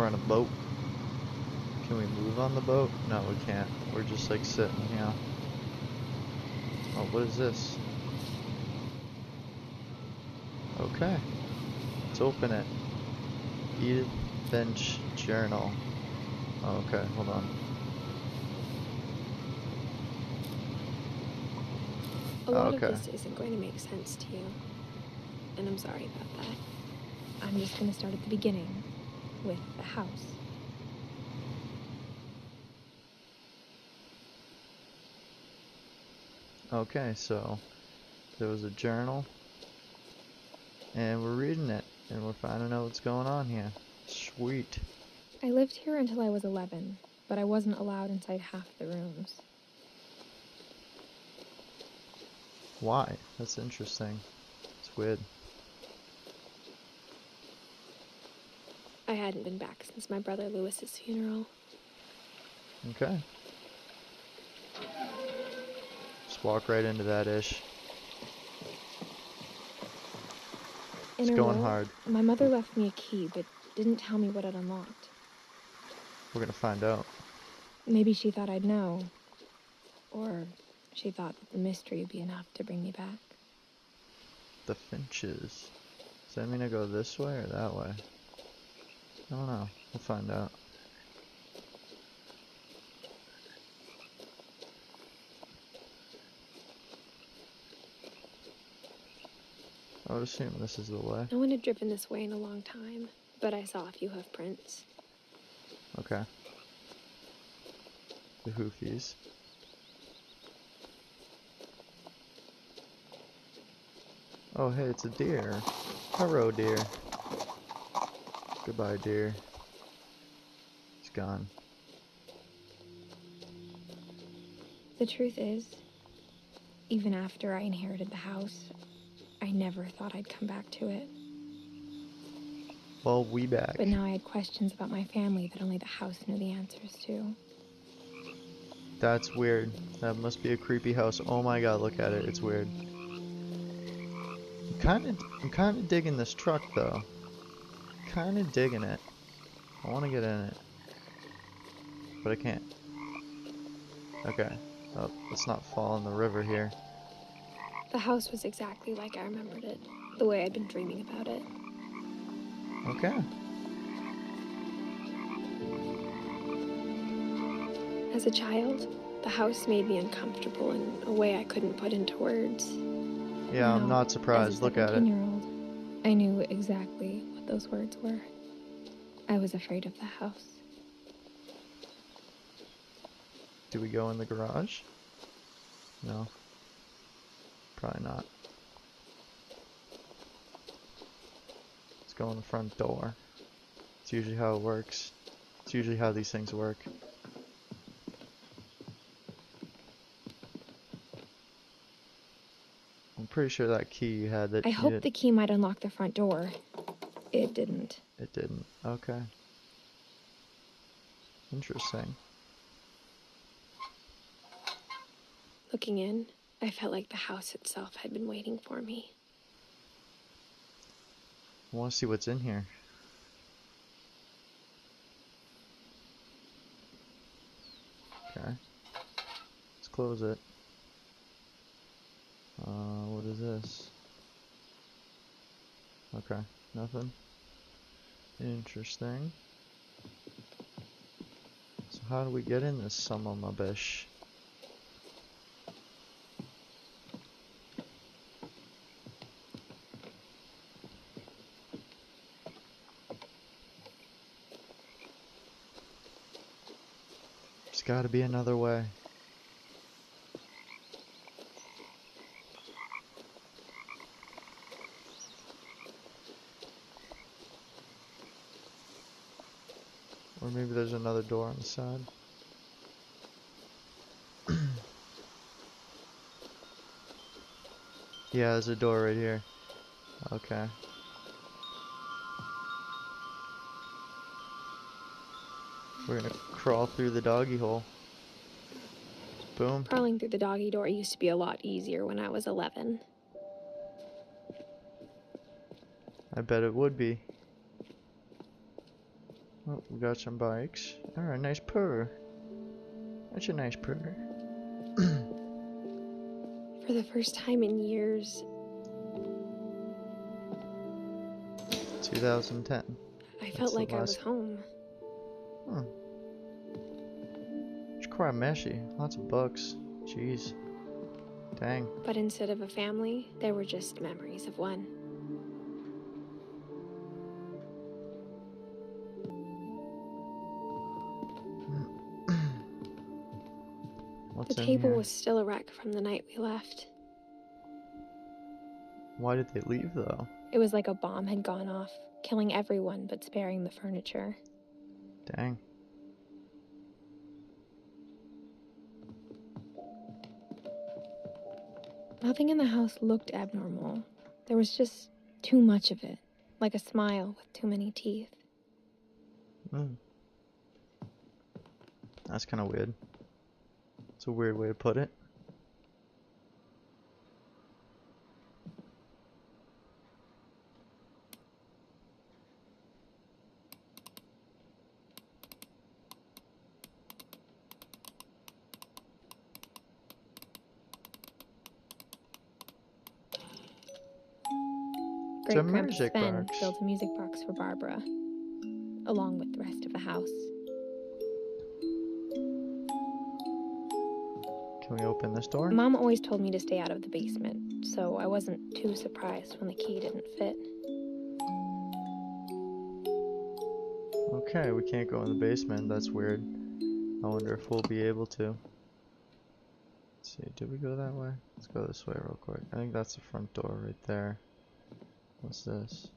on a boat. Can we move on the boat? No, we can't. We're just like sitting here. Oh, what is this? Okay. Let's open it. Edith Finch journal. Oh, okay, hold on. A lot of this isn't going to make sense to you, and I'm sorry about that. I'm just going to start at the beginning, with the house. Okay, so there was a journal, and we're reading it, and we're finding out what's going on here. Sweet. I lived here until I was 11, but I wasn't allowed inside half the rooms. Why? That's interesting. It's weird. I hadn't been back since my brother Lewis's funeral. Okay. Just walk right into that ish. It's going hard. My mother left me a key, but didn't tell me what it unlocked. We're gonna find out. Maybe she thought I'd know. Or she thought that the mystery would be enough to bring me back. The Finches. Does that mean I go this way or that way? I don't know. We'll find out. I would assume this is the way. No one had driven this way in a long time, but I saw a few hoof prints. Okay. The hoofies. Oh, hey, it's a deer. Hello, deer. Goodbye, deer. He's gone. The truth is, even after I inherited the house, I never thought I'd come back to it. Well, we back. But now I had questions about my family that only the house knew the answers to. That's weird. That must be a creepy house. Oh my god, look at it. It's weird. I'm kinda digging this truck though. Kinda digging it. I wanna get in it. But I can't. Okay. Oh, let's not fall in the river here. The house was exactly like I remembered it, the way I'd been dreaming about it. Okay. As a child, the house made me uncomfortable in a way I couldn't put into words. Yeah, I'm not surprised. Look at it. As a 17-year-old, I knew exactly what those words were. I was afraid of the house. Do we go in the garage? No. Probably not. Let's go in the front door. It's usually how it works. It's usually how these things work. I'm pretty sure that key you had that I hoped the key might unlock the front door. It didn't. It didn't. Okay. Interesting. Looking in, I felt like the house itself had been waiting for me. I want to see what's in here. Okay. Let's close it. What is this? Okay, nothing. Interesting. So how do we get in this son of a bitch? There's gotta be another way. Or maybe there's another door on the side. Yeah, there's a door right here. Okay. We're gonna crawl through the doggy hole. Boom. Crawling through the doggy door used to be a lot easier when I was 11. I bet it would be. Oh, we got some bikes. Alright, nice purr. That's a nice purr. For the first time in years, 2010. I felt like I was home. Hmm. It's quite messy. Lots of books. Jeez. Dang. But instead of a family, there were just memories of one. What's The in table here? was still a wreck from the night we left. Why did they leave though? It was like a bomb had gone off, killing everyone but sparing the furniture. Dang. Nothing in the house looked abnormal. There was just too much of it, like a smile with too many teeth. That's kind of weird. It's a weird way to put it. Great Grandpa Sven built a music box for Barbara, along with the rest of the house. Can we open this door? Mom always told me to stay out of the basement, so I wasn't too surprised when the key didn't fit. Okay, we can't go in the basement. That's weird. I wonder if we'll be able to. Let's see, did we go that way? Let's go this way real quick. I think that's the front door right there. What's this?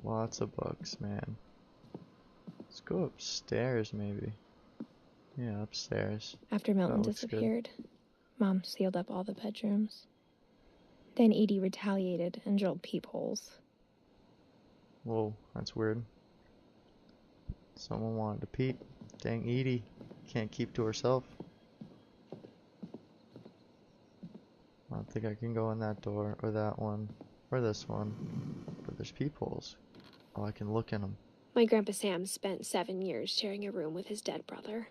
Lots of books, man. Let's go upstairs, maybe. Yeah, upstairs. After Milton disappeared, Mom sealed up all the bedrooms. Then Edie retaliated and drilled peepholes. Whoa, that's weird. Someone wanted to peep. Dang, Edie. Can't keep to herself. I don't think I can go in that door, or that one, or this one. But there's peepholes. Oh, I can look in them. My Grandpa Sam spent 7 years sharing a room with his dead brother,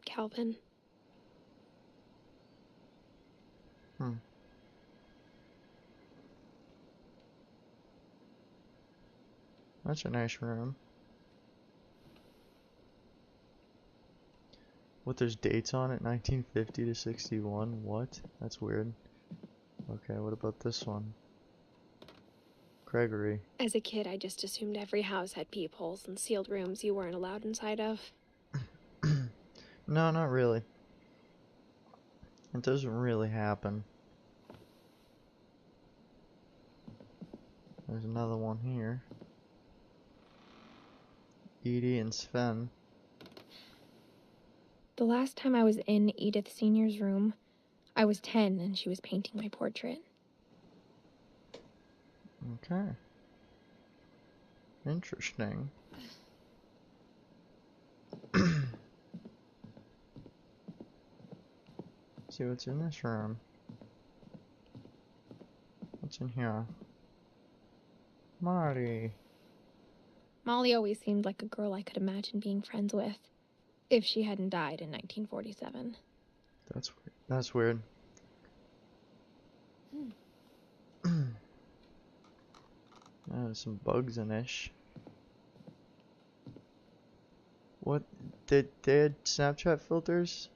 Calvin. That's a nice room. What, there's dates on it? 1950 to 61? What? That's weird. Okay, what about this one? Gregory. As a kid, I just assumed every house had peepholes and sealed rooms you weren't allowed inside of. No, not really. It doesn't really happen. There's another one here. Edie and Sven. The last time I was in Edith Sr.'s room, I was 10 and she was painting my portrait. Okay. Interesting. See what's in this room. What's in here? Marty. Molly always seemed like a girl I could imagine being friends with, if she hadn't died in 1947. That's weird. That's weird. There's some bugs in ish. What? They had Snapchat filters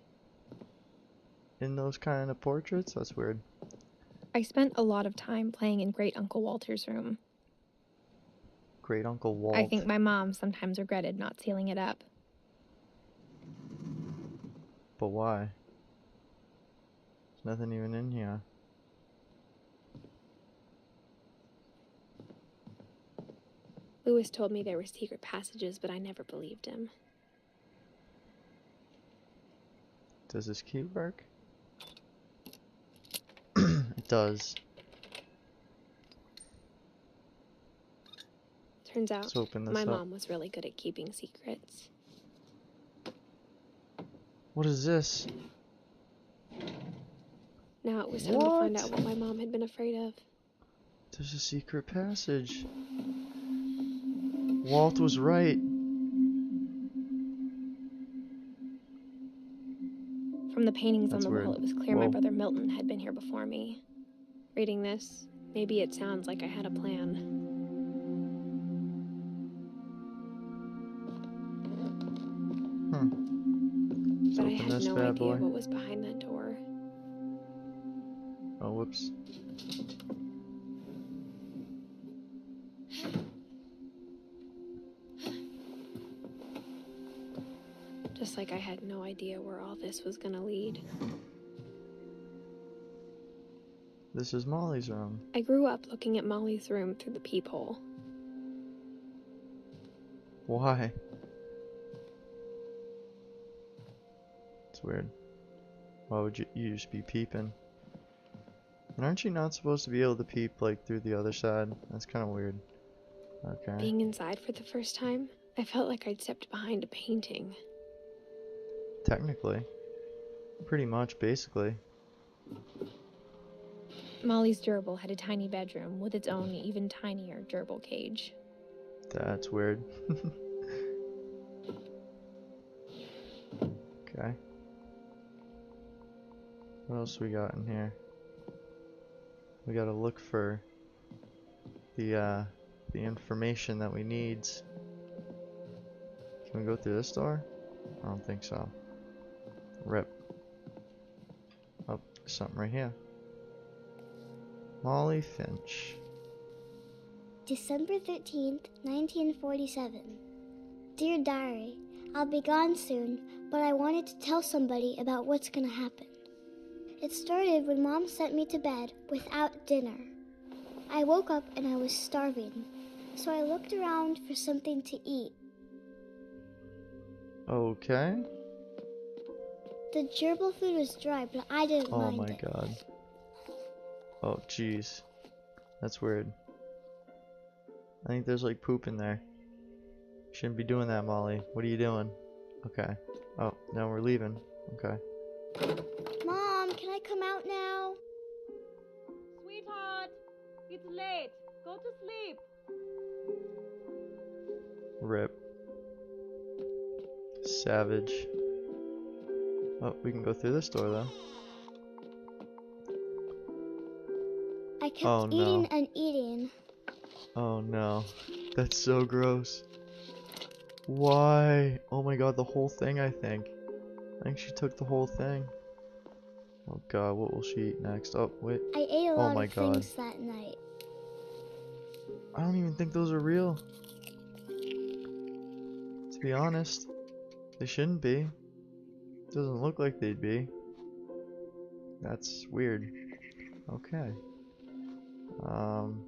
in those kind of portraits? That's weird. I spent a lot of time playing in Great Uncle Walter's room. Great Uncle Walt. I think my mom sometimes regretted not sealing it up. But why? There's nothing even in here. Lewis told me there were secret passages, but I never believed him. Does this key work? It does. Turns out, Let's open this my up. mom was really good at keeping secrets. What is this? Now it was time to find out what my mom had been afraid of. There's a secret passage. Walt was right. From the paintings on That's the weird. wall, it was clear my brother Milton had been here before me. Reading this, maybe it sounds like I had a plan. But I had no idea what was behind that door. Oh, whoops. Just like I had no idea where all this was gonna lead. This is Molly's room. I grew up looking at Molly's room through the peephole. Why? It's weird. Why would you just be peeping? And aren't you not supposed to be able to peep like through the other side? That's kind of weird. Okay. Being inside for the first time, I felt like I'd stepped behind a painting. Technically. Pretty much, basically. Molly's gerbil had a tiny bedroom with its own even tinier gerbil cage. That's weird. Okay. What else we got in here? We gotta look for the information that we need. Can we go through this door? I don't think so. Rip. Oh, something right here. Molly Finch. December 13th, 1947. Dear Diary, I'll be gone soon, but I wanted to tell somebody about what's gonna happen. It started when Mom sent me to bed without dinner. I woke up and I was starving, so I looked around for something to eat. Okay. The gerbil food was dry, but I didn't mind Oh my it. god. Oh jeez. That's weird. I think there's like poop in there. Shouldn't be doing that, Molly. What are you doing? Okay. Oh, now we're leaving. Okay. Mom, can I come out now? Sweetheart, it's late. Go to sleep. Rip. Savage. Oh, we can go through this door though. I kept eating and eating. Oh no. That's so gross. Why? Oh my god, the whole thing, I think. I think she took the whole thing. Oh god, what will she eat next? Oh, wait. I ate a lot of God. things that night. I don't even think those are real. To be honest, they shouldn't be. Doesn't look like they'd be. That's weird. Okay. I'm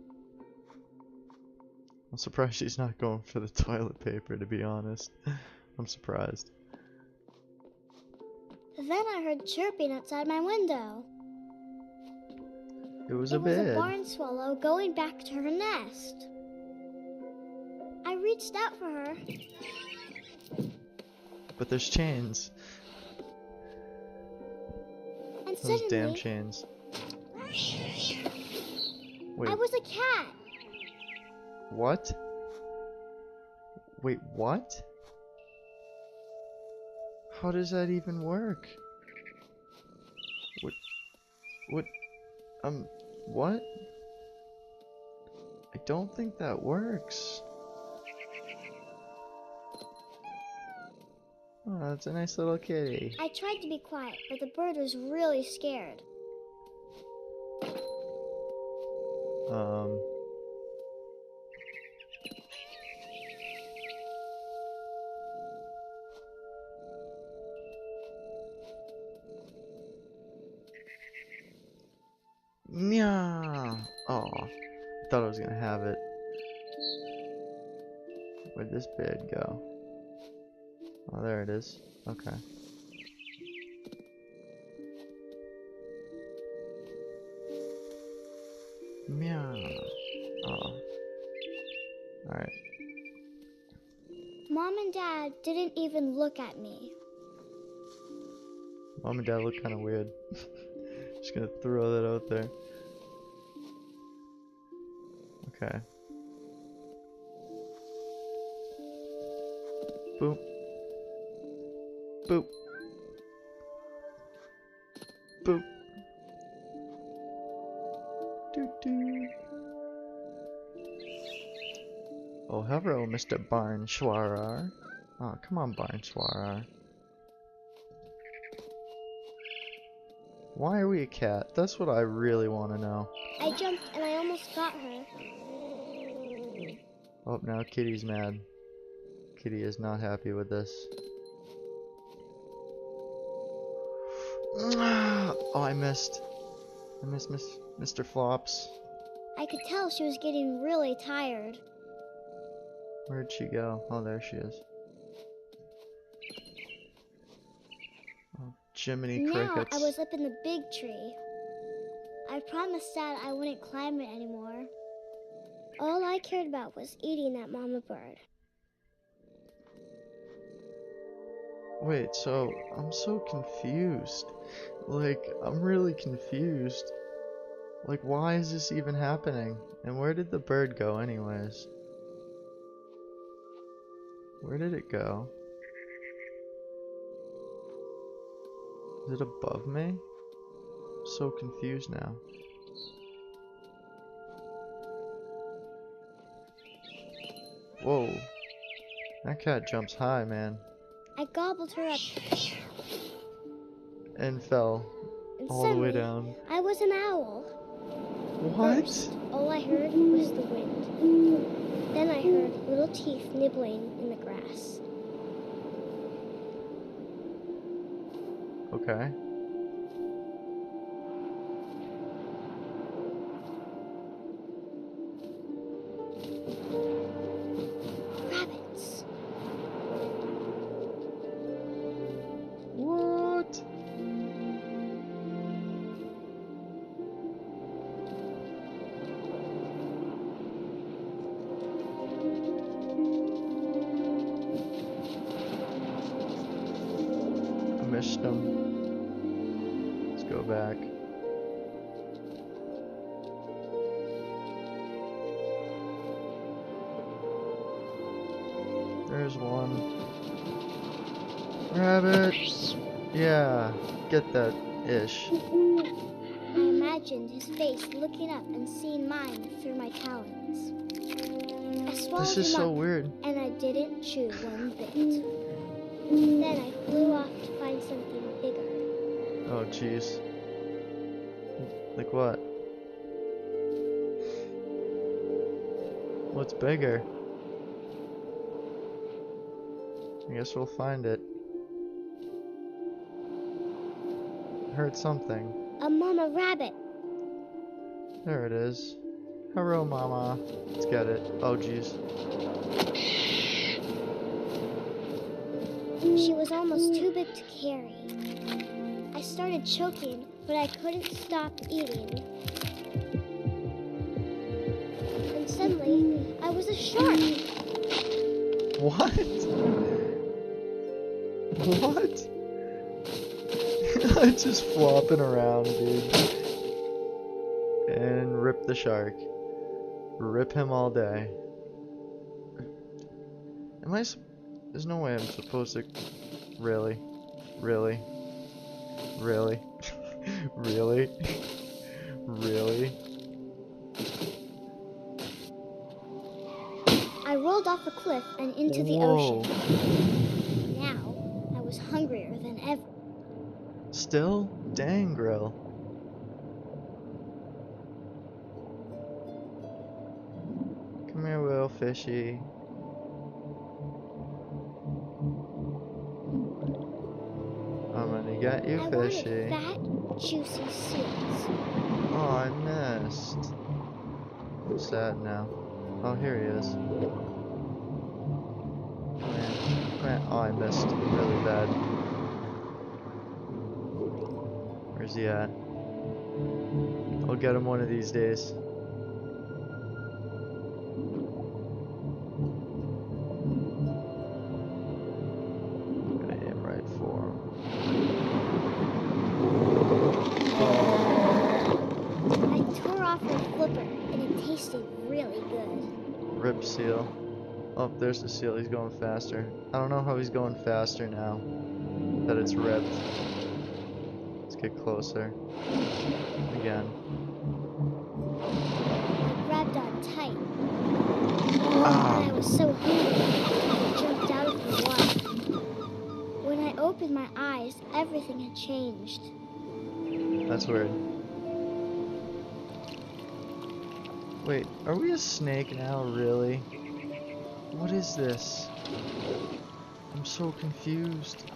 surprised she's not going for the toilet paper, to be honest. I'm surprised. Then I heard chirping outside my window. It was a a bed. barn swallow going back to her nest. I reached out for her. But there's chains. And Those suddenly, damn chains. Wait, I was a cat. what? Wait, what? How does that even work? What? What? I don't think that works. Oh, that's a nice little kitty. I tried to be quiet, but the bird was really scared. Meow. Oh, I thought I was gonna have it. Where'd this bed go? Oh, there it is. Okay. Meow. Oh. Alright. Mom and Dad didn't even look at me. Mom and Dad look kind of weird. Just gonna throw that out there. Okay. Boop. Boop. Boop. Doo doo. Oh, hello, Mr. Barnswarer. Oh, come on, Barnswarer. Why are we a cat? That's what I really want to know. I jumped and I almost got her. Oh, now Kitty's mad. Kitty is not happy with this. Oh, I missed. I missed Mr. Flops. I could tell she was getting really tired. Where'd she go? Oh, there she is. Oh, Jiminy Crickets. Now I was up in the big tree. I promised Dad I wouldn't climb it anymore. All I cared about was eating that mama bird. Wait, so I'm so confused. Like, I'm really confused. Like, why is this even happening? And where did the bird go anyways? Where did it go? Is it above me? I'm so confused now. Whoa. That cat jumps high, man. I gobbled her up. And fell And all the way suddenly, down. I was an owl. What? First, all I heard was the wind. Then I heard little teeth nibbling in the grass. Okay. Rabbits. What? I missed them. Let's go back. There's one. Rabbit! Yeah, get that ish. I imagined his face looking up and seeing mine through my talons. I swallowed This is him so up, weird. and I didn't chew one bit. Then I flew off to find something bigger. Oh, jeez. Like what? What's bigger? I guess we'll find it. Heard something. A mama rabbit. There it is. Hello, mama. Let's get it. Oh, jeez. She was almost too big to carry. I started choking, but I couldn't stop eating. And suddenly, I was a shark. What? What? I'm just flopping around, dude. And rip the shark. Rip him all day. Am I? There's no way I'm supposed to. Really? Really? Really? Really? Really? I rolled off a cliff and into the Whoa. ocean. Now, I was hungrier than ever. Still? Dang, Grill. Come here, little fishy. I'm gonna get you, I fishy. wanted fat, juicy seals. Oh, I missed. I'm sad now. Oh, here he is. Man. Oh, I missed really bad. Where's he at? I'll get him one of these days. I'm gonna aim right for him. Oh. tasted really good. Rip seal. Oh, there's the seal. He's going faster. I don't know how he's going faster now that it's ripped. Let's get closer. Again. I grabbed on tight. Ah. And I was so hungry, I jumped out of the water. When I opened my eyes, everything had changed. That's weird. Wait, are we a snake now, really? What is this? I'm so confused.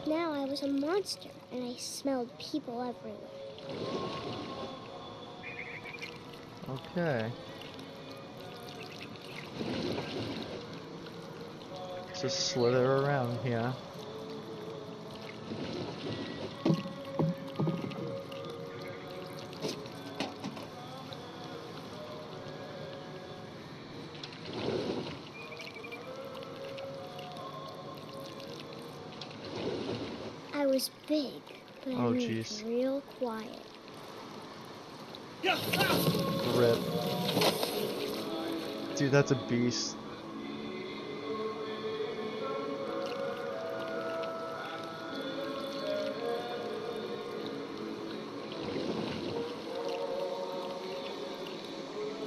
Now I was a monster, and I smelled people everywhere. Okay. Just slither around here. I was big, but I Oh, moved jeez. real quiet. Rip. Dude, that's a beast.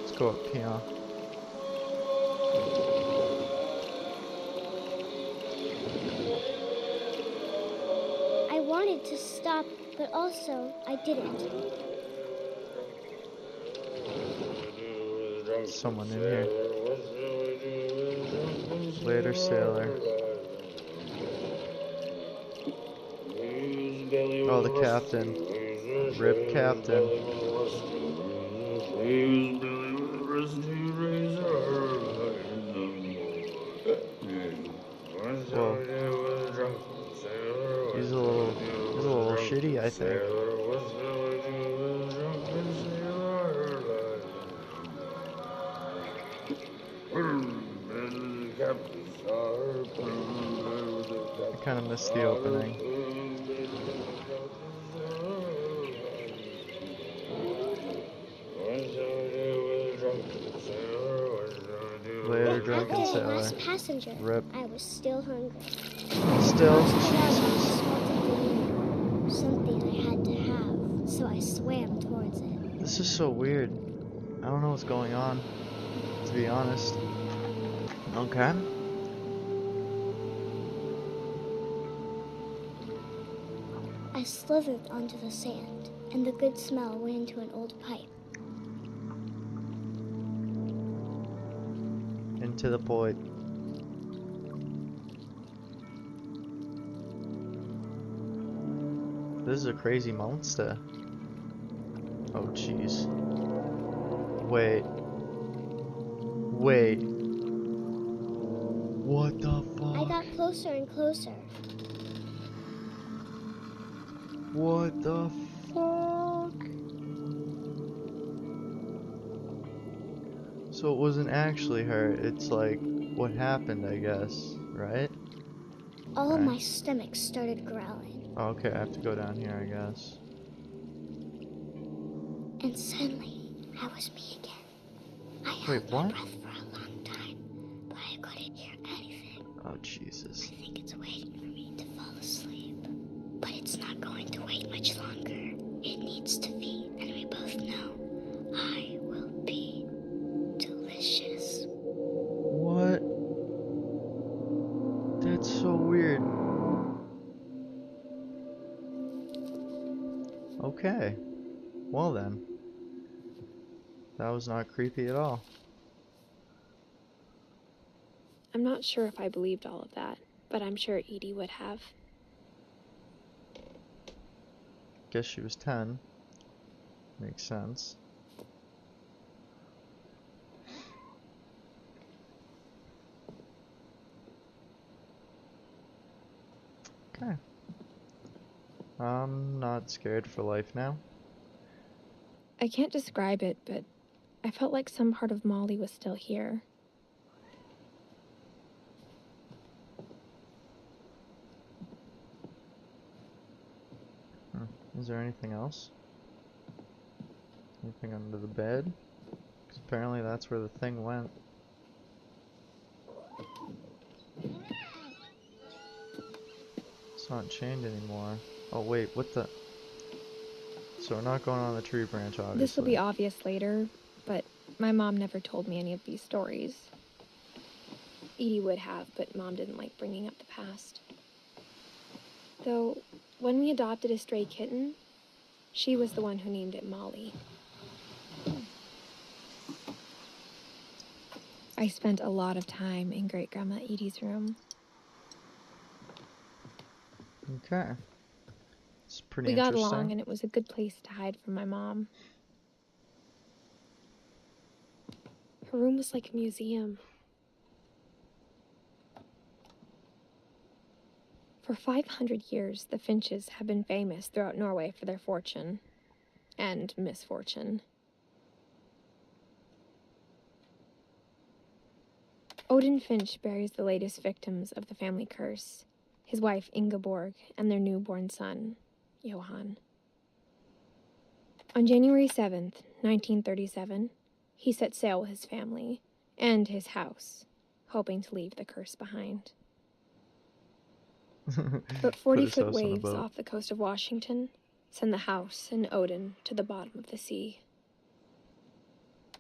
Let's go up here. I wanted to stop, but also I didn't. Someone in here. Later, sailor. Oh, the captain. Rip captain. Whoa. He's a little shitty, I think. I kind of missed the opening. Later, drunken After the sailor. last passenger, Rip. I was still hungry. Still? I Jesus. smelled something I had to have, so I swam towards it. This is so weird. I don't know what's going on, to be honest. Okay. I slithered onto the sand, and the good smell went into an old pipe. Into the void. This is a crazy monster. Oh, jeez. Wait. Wait. What the fuck? I got closer and closer. What the fuck? So it wasn't actually her, it's like what happened, I guess, right? All of Okay. my stomach started growling, Oh, okay, I have to go down here, I guess. and suddenly I was me again. I Wait, held my what? breath for a long time, but I couldn't hear anything. Oh, Jesus. I think it's waiting for me to fall asleep, but it's not going to wait much longer. It needs to feed, and we both know I will be delicious. What? That's so weird. Okay. Well then. That was not creepy at all. I'm not sure if I believed all of that, but I'm sure Edie would have. Guess she was 10. Makes sense. Okay. I'm not scared for life now. I can't describe it, but I felt like some part of Molly was still here. Is there anything else? Anything under the bed? Because apparently that's where the thing went. It's not chained anymore. Oh wait, what the? So we're not going on the tree branch, obviously. This will be obvious later, but my mom never told me any of these stories. Edie would have, but Mom didn't like bringing up the past. Though, when we adopted a stray kitten, she was the one who named it Molly. I spent a lot of time in Great-Grandma Edie's room. Okay. It's pretty We got interesting. along, and it was a good place to hide from my mom. Her room was like a museum. For 500 years, the Finches have been famous throughout Norway for their fortune and misfortune. Odin Finch buries the latest victims of the family curse, his wife Ingeborg and their newborn son, Johan. On January 7th, 1937, he set sail with his family and his house, hoping to leave the curse behind. But 40-foot waves off the coast of Washington send the house and Odin to the bottom of the sea.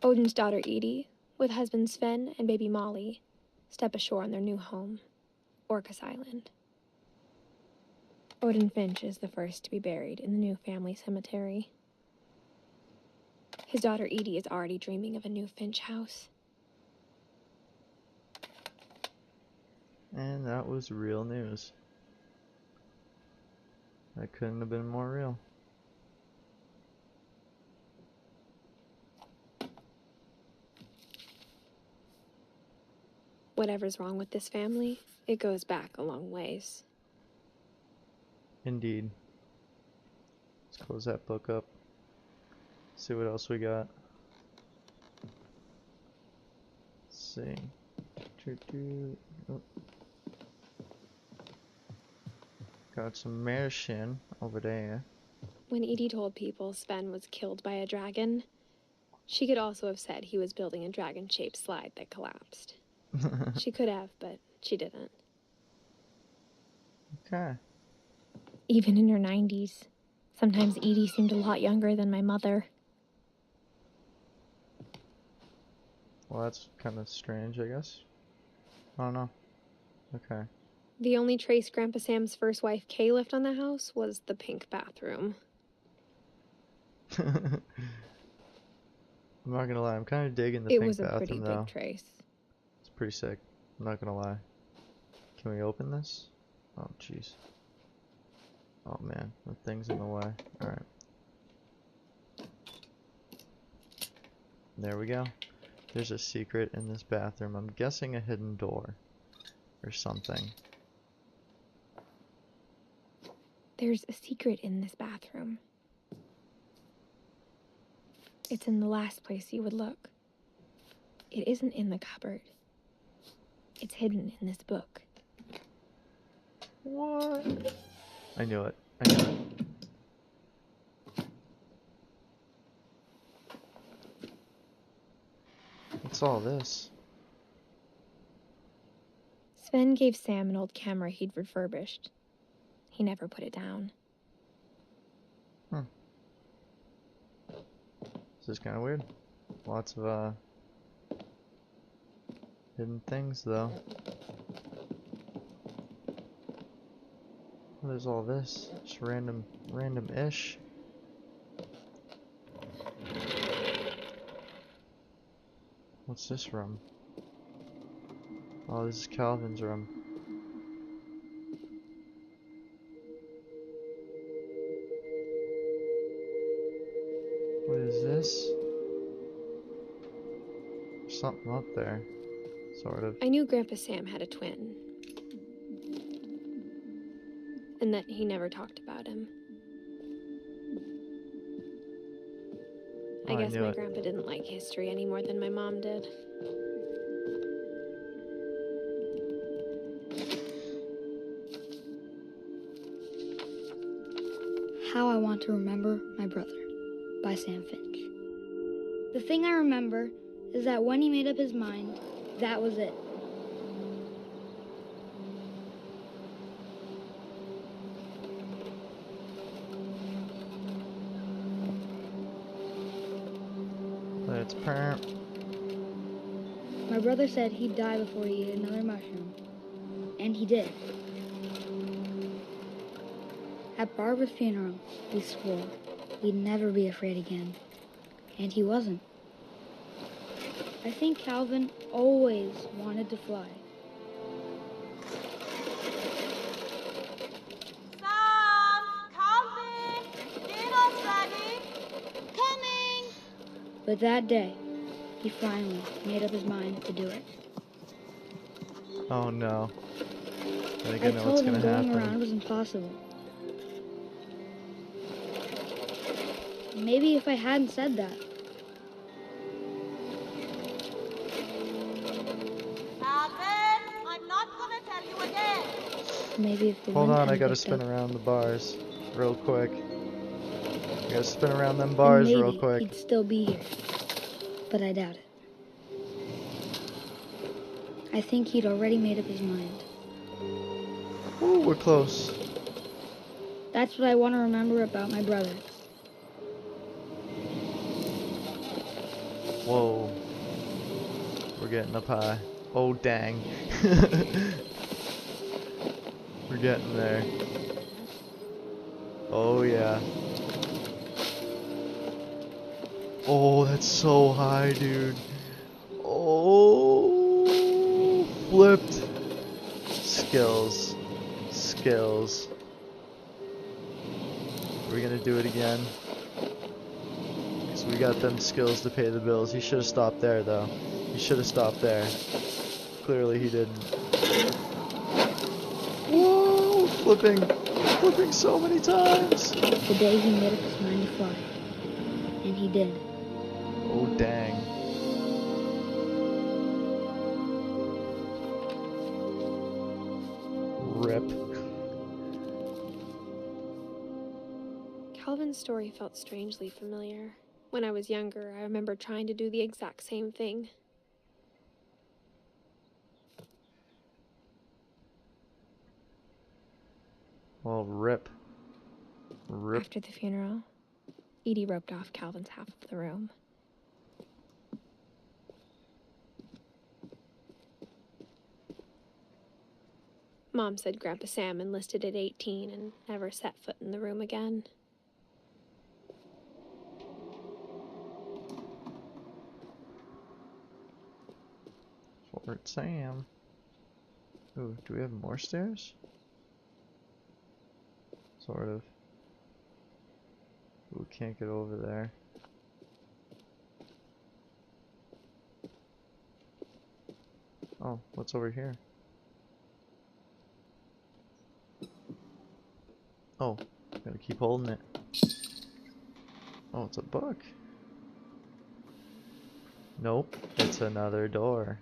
Odin's daughter Edie, with husband Sven and baby Molly, step ashore on their new home, Orcas Island. Odin Finch is the first to be buried in the new family cemetery. His daughter Edie is already dreaming of a new Finch house. And that was real news. That couldn't have been more real. Whatever's wrong with this family, it goes back a long ways. Indeed. Let's close that book up. See what else we got. Let's see. Oh. Got some Märchen over there. When Edie told people Sven was killed by a dragon, she could also have said he was building a dragon-shaped slide that collapsed. She could have, but she didn't. Okay. Even in her 90s, sometimes Edie seemed a lot younger than my mother. Well, that's kind of strange, I guess. I don't know. Okay. The only trace Grandpa Sam's first wife, Kay, left on the house was the pink bathroom. I'm not gonna lie, I'm kind of digging the It pink was a bathroom, pretty though. big trace. It's pretty sick. I'm not gonna lie. Can we open this? Oh, jeez. Oh, man. The thing's in the way. Alright. There we go. There's a secret in this bathroom. I'm guessing a hidden door. Or something. There's a secret in this bathroom. It's in the last place you would look. It isn't in the cupboard. It's hidden in this book. What? I knew it. I knew it. What's all this? Sven gave Sam an old camera he'd refurbished. He never put it down. This is kind of weird. Lots of hidden things, though. What is all this? Just random-ish. What's this room? Oh, this is Calvin's room. What is this? There's something up there. Sort of. I knew Grandpa Sam had a twin. And that he never talked about him. I guess my grandpa didn't like history any more than my mom did. How I Want to Remember My Brother by Sam Finch. The thing I remember is that when he made up his mind, that was it. Let's perp. My brother said he'd die before he ate another mushroom. And he did. At Barbara's funeral, he swore he'd never be afraid again. And he wasn't. I think Calvin always wanted to fly. Sam! Calvin! Dinner's ready! Coming! But that day, he finally made up his mind to do it. Oh no. I think I I know what's told him gonna going happen. around was impossible. Maybe if I hadn't said that, Calvin! I'm not gonna tell you again! maybe if the Hold wind on, I hadn't gotta picked spin up, around the bars real quick. I gotta spin around them then bars maybe real quick. he'd still be here. But I doubt it. I think he'd already made up his mind. Ooh, we're close. That's what I want to remember about my brother. Whoa. We're getting up high. Oh dang. We're getting there. Oh yeah. Oh, that's so high, dude. Oh, flipped. Skills. Skills. We're gonna do it again. Cause we got them skills to pay the bills. He should have stopped there though. He should have stopped there. Clearly he didn't. Whoa, flipping. Flipping so many times. The day he made up his mind to fly. And he did. Oh dang. Rip. Calvin's story felt strangely familiar. When I was younger, I remember trying to do the exact same thing. Well, rip. Rip. After the funeral, Edie roped off Calvin's half of the room. Mom said Grandpa Sam enlisted at 18 and never set foot in the room again. Fort Sam. Ooh, do we have more stairs? Sort of. Ooh, can't get over there. Oh, what's over here? Oh, gotta keep holding it. Oh, it's a book. Nope, it's another door.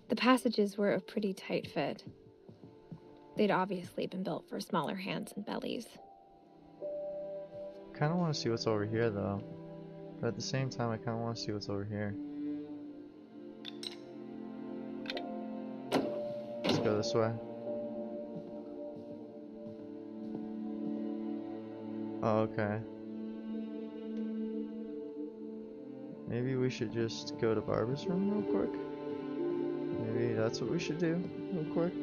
The passages were a pretty tight fit. They'd obviously been built for smaller hands and bellies. Kinda wanna see what's over here though. But at the same time, I kinda wanna see what's over here. Let's go this way. Oh, okay. Maybe we should just go to Barbara's room real quick. Maybe that's what we should do real quick.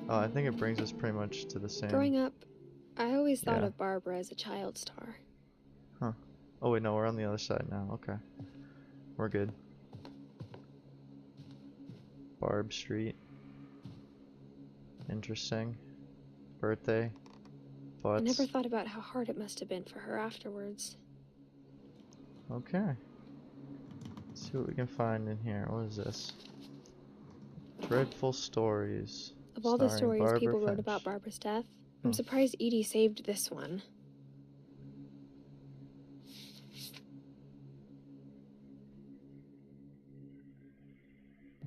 Oh, I think it brings us pretty much to the same. Growing up, I always thought Yeah. of Barbara as a child star. Huh. Oh wait, no, we're on the other side now. Okay. We're good. Barb Street. Interesting. Birthday. I Butts. never thought about how hard it must have been for her afterwards. Okay. Let's see what we can find in here. What is this? Dreadful Stories. Of all the starring stories Barbara people wrote Finch. about Barbara's death, I'm surprised Edie saved this one.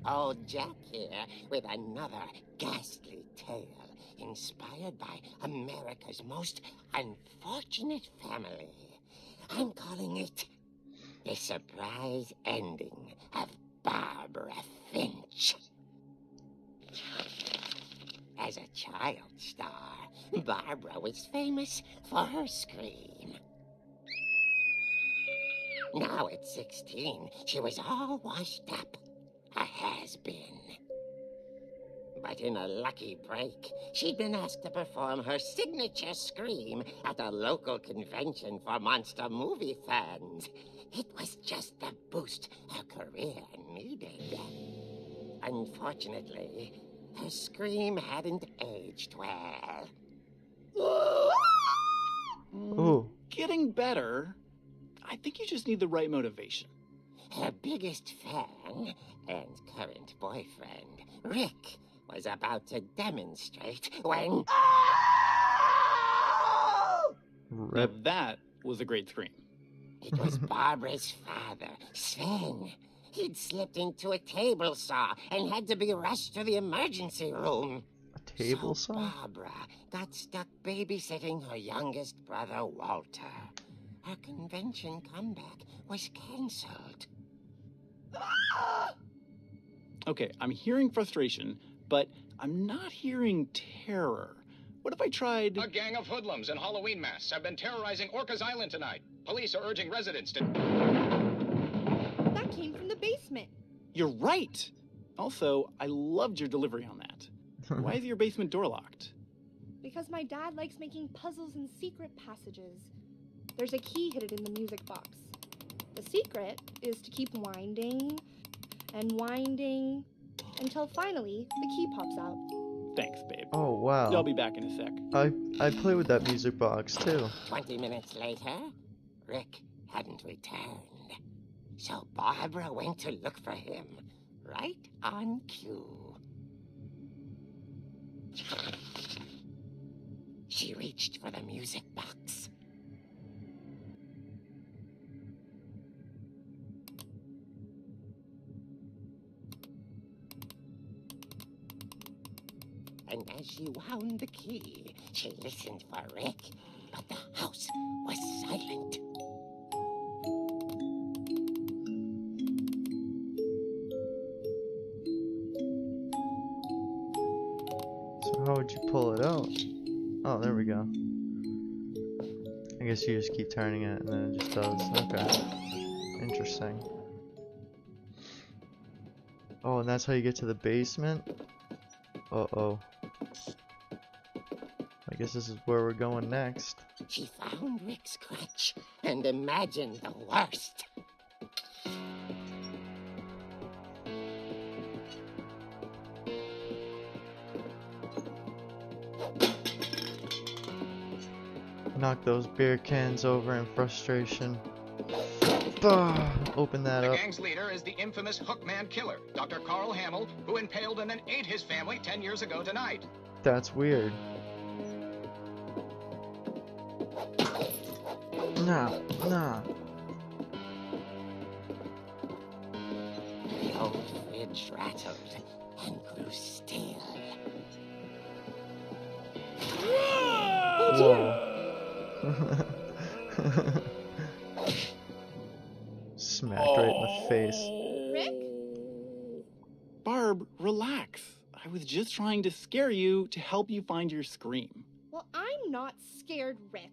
Old Jack here with another ghastly tale inspired by America's most unfortunate family. I'm calling it The Surprise Ending of Barbara Finch. As a child star, Barbara was famous for her scream. Now at 16, she was all washed up. A has-been. But in a lucky break, she'd been asked to perform her signature scream at a local convention for monster movie fans. It was just the boost her career needed. Unfortunately, her scream hadn't aged well. Oh. Getting better. I think you just need the right motivation. Her biggest fan and current boyfriend, Rick, was about to demonstrate when... Now that was a great scream. It was Barbara's father, Sven. He'd slipped into a table saw and had to be rushed to the emergency room. A table So saw? Barbara got stuck babysitting her youngest brother, Walter. Her convention comeback was cancelled. Okay, I'm hearing frustration, but I'm not hearing terror. What if I tried... A gang of hoodlums in Halloween masks have been terrorizing Orcas Island tonight. Police are urging residents to... That came from the basement. You're right! Also, I loved your delivery on that. Why is your basement door locked? Because my dad likes making puzzles and secret passages. There's a key hidden in the music box. The secret is to keep winding and winding until finally the key pops out. Thanks, babe. Oh, wow. I'll be back in a sec. I play with that music box, too. 20 minutes later, Rick hadn't returned. So Barbara went to look for him, right on cue. She reached for the music box. And as she wound the key, she listened for Rick, but the house was silent. So how would you pull it out? Oh, there we go. I guess you just keep turning it and then it just does. Okay. Interesting. Oh, and that's how you get to the basement? Uh-oh. I guess this is where we're going next. She found Rick's crutch and imagined the worst. Knock those beer cans over in frustration. Bah! Open that The up. gang's leader is the infamous Hookman Killer, Dr. Carl Hamill, who impaled and then ate his family 10 years ago tonight. That's weird. Nah, nah. The old fridge rattled and grew still. Whoa. Smacked right in the face. Rick? Barb, relax. I was just trying to scare you to help you find your scream. Well, I'm not scared, Rick.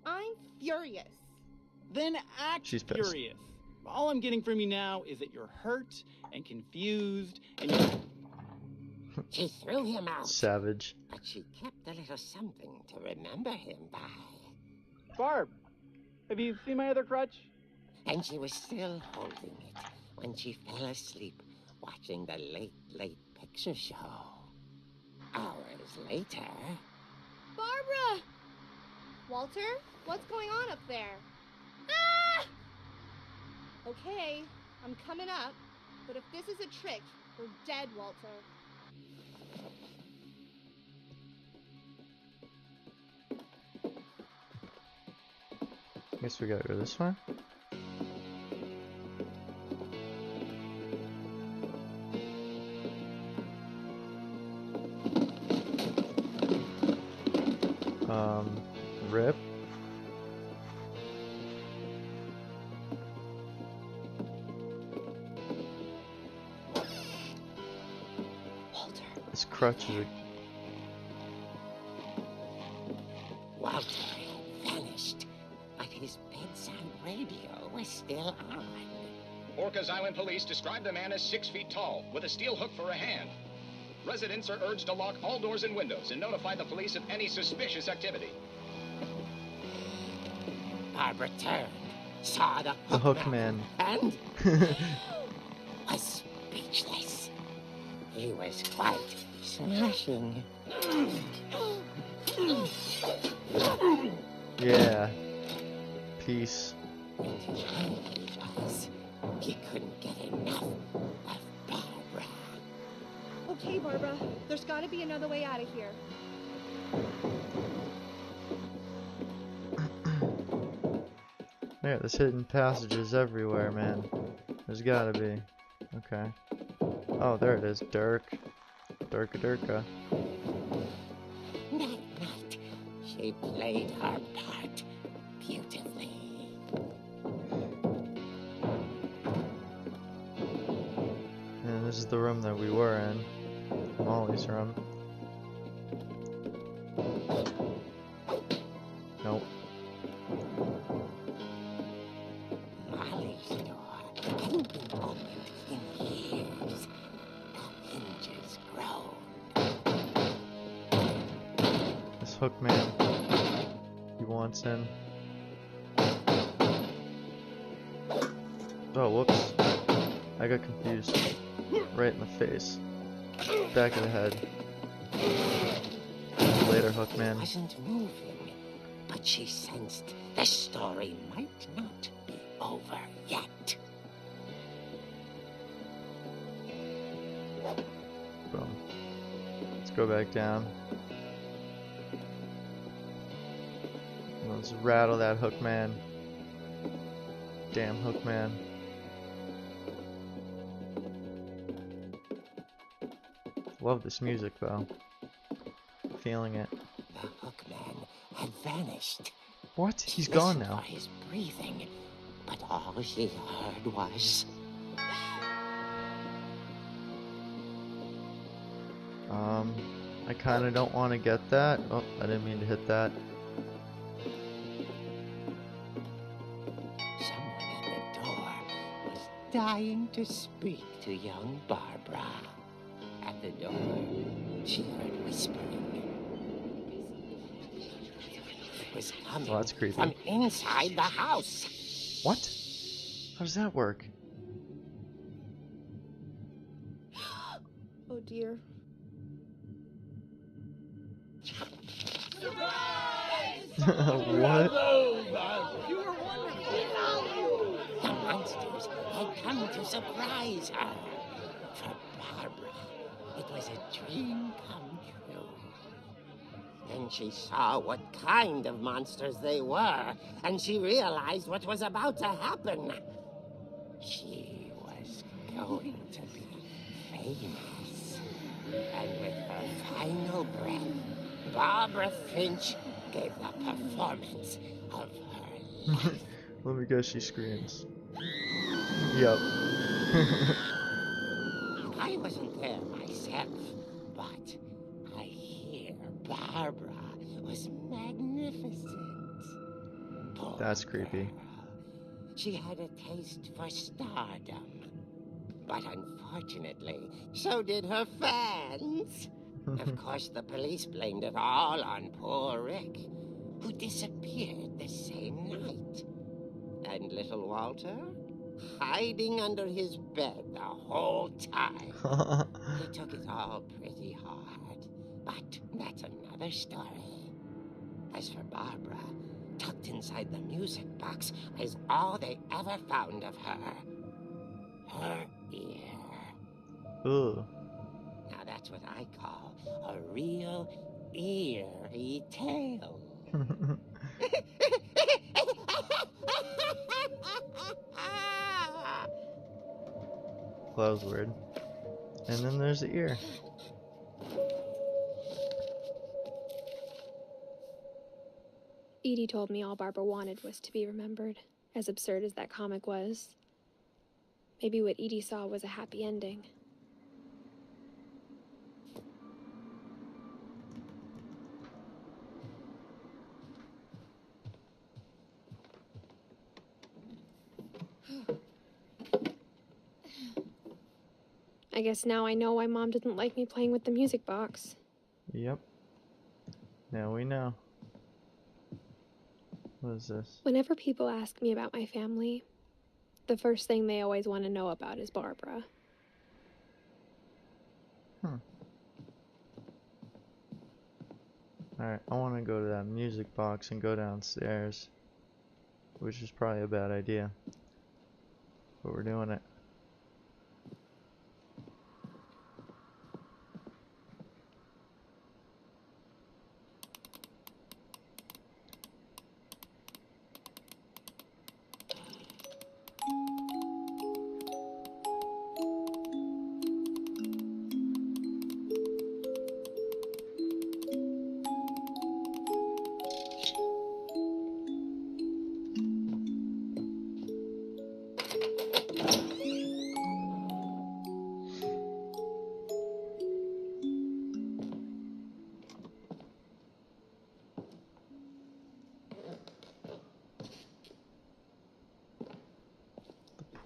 I'm furious. Then act She's pissed. furious. All I'm getting from you now is that you're hurt and confused and you're... She threw him out, Savage. but she kept a little something to remember him by. Barb, have you seen my other crutch? And she was still holding it when she fell asleep watching the late picture show. Hours later... Barbara! Walter, what's going on up there? Ah! Okay, I'm coming up, but if this is a trick, we're dead, Walter. Guess we gotta go this way. Rip. Walter. This crutch is Walter had vanished, but his bedside radio was still on. Orcas Island police describe the man as 6 feet tall, with a steel hook for a hand. Residents are urged to lock all doors and windows and notify the police of any suspicious activity. Barbara turned, saw the hook man. and was speechless. He was quite smashing. Yeah. Peace. He couldn't get enough of Barbara. Okay, Barbara. There's gotta be another way out of here. Yeah, there's hidden passages everywhere, man. There's gotta be. Okay. Oh, there it is. Dirk. Durka. That night, she played her part beautifully. And this is the room that we were in. Molly's room. Nope. Molly's door hadn't been opened in years. The hinges groaned. This hook man. He wants in. Oh, whoops. I got confused. Right in the face. Back of the head. Later, hook man. Wasn't moving, but she sensed the story might not be over yet. Boom. Let's go back down. Let's rattle that hook man. Damn hook man. Love this music though. Feeling it. The hook man had vanished. What? He's She gone listened now. for his breathing, but all she heard was I kinda don't want to get that. Oh, I didn't mean to hit that. someone at the door was dying to speak to young Barbara. At the door, she heard whispering. It was coming Oh, that's creepy. from inside the house. What? How does that work? Oh dear. What? The monsters had come to surprise her. For Barbara, it was a dream come true. Then she saw what kind of monsters they were, and she realized what was about to happen. She was going to be famous. And with her final breath, Barbara Finch gave the performance of her life. Let me guess, she screams. Yep. I wasn't there myself, but I hear Barbara was magnificent. Poor That's creepy. girl. She had a taste for stardom. But unfortunately, so did her fans. Of course, the police blamed it all on poor Rick, who disappeared the same night. And little Walter, hiding under his bed the whole time. He took it all pretty hard, but that's another story. As for Barbara, tucked inside the music box is all they ever found of her. Her ear. Ugh. Now that's what I call a real eerie tale. That was weird. And then there's the ear. Edie told me all Barbara wanted was to be remembered, as absurd as that comic was. Maybe what Edie saw was a happy ending. I guess now I know why Mom didn't like me playing with the music box. Yep. Now we know. What is this? Whenever people ask me about my family, the first thing they always want to know about is Barbara. Alright, I want to go to that music box and go downstairs. Which is probably a bad idea. But we're doing it.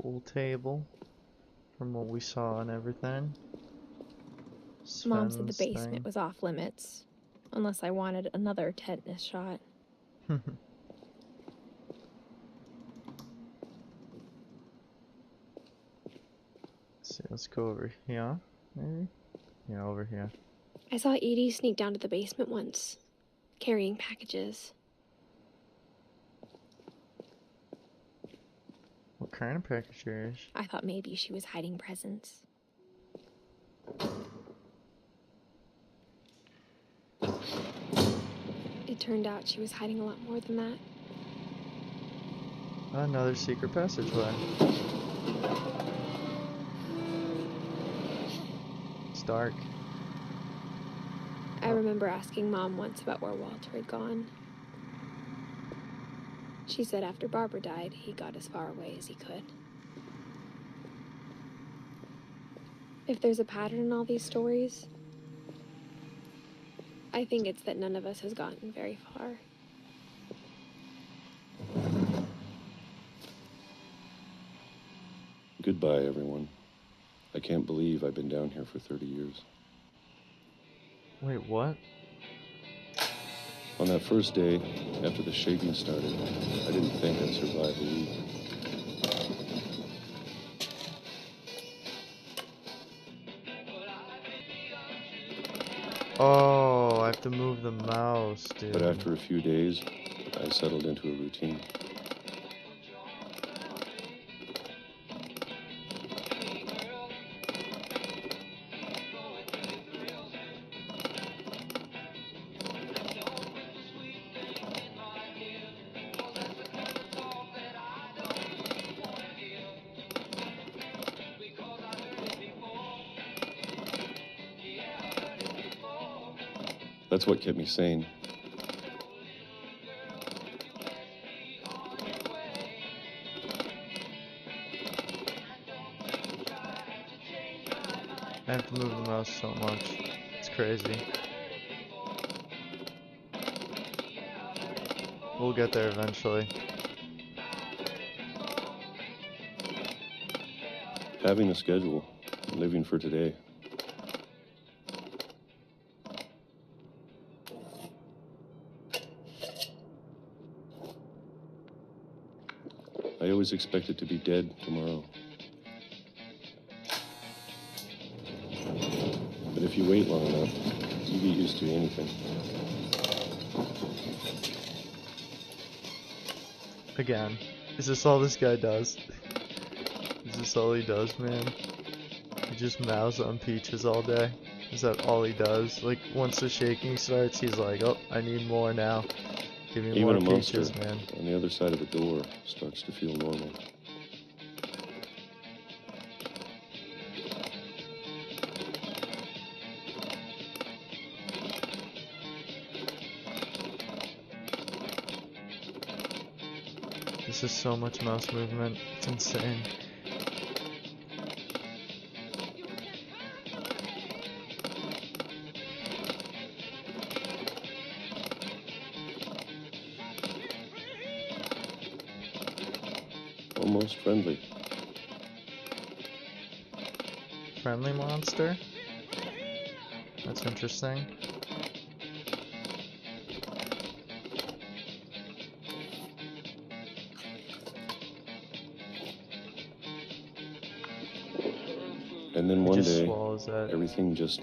Pool table from what we saw and everything. Mom said the Sven's basement thing. was off limits, unless I wanted another tetanus shot. See, let's go over here, maybe? Yeah, over here. I saw Edie sneak down to the basement once, carrying packages. What kind of packages? I thought maybe she was hiding presents. It turned out she was hiding a lot more than that. Another secret passageway. It's dark. I remember asking Mom once about where Walter had gone. She said after Barbara died, he got as far away as he could. If there's a pattern in all these stories, I think it's that none of us has gotten very far. Goodbye, everyone. I can't believe I've been down here for 30 years. Wait, what? On that first day, after the shaking started, I didn't think I'd survive a week. Oh, I have to move the mouse, dude. But after a few days, I settled into a routine. That's what kept me sane. I have to move the mouse so much. It's crazy. We'll get there eventually. Having a schedule, living for today. I always expected to be dead tomorrow. But if you wait long enough, you get used to anything. Again. Is this all this guy does? Is this all he does, man? He just mouths on peaches all day? Is that all he does? Like, once the shaking starts, he's like, oh, I need more now. Give me Even more a peaches, monster man. on the other side of the door starts to feel normal. so much mouse movement. It's insane. Almost friendly. Friendly monster? That's interesting. And then He one just day, swallows that. everything just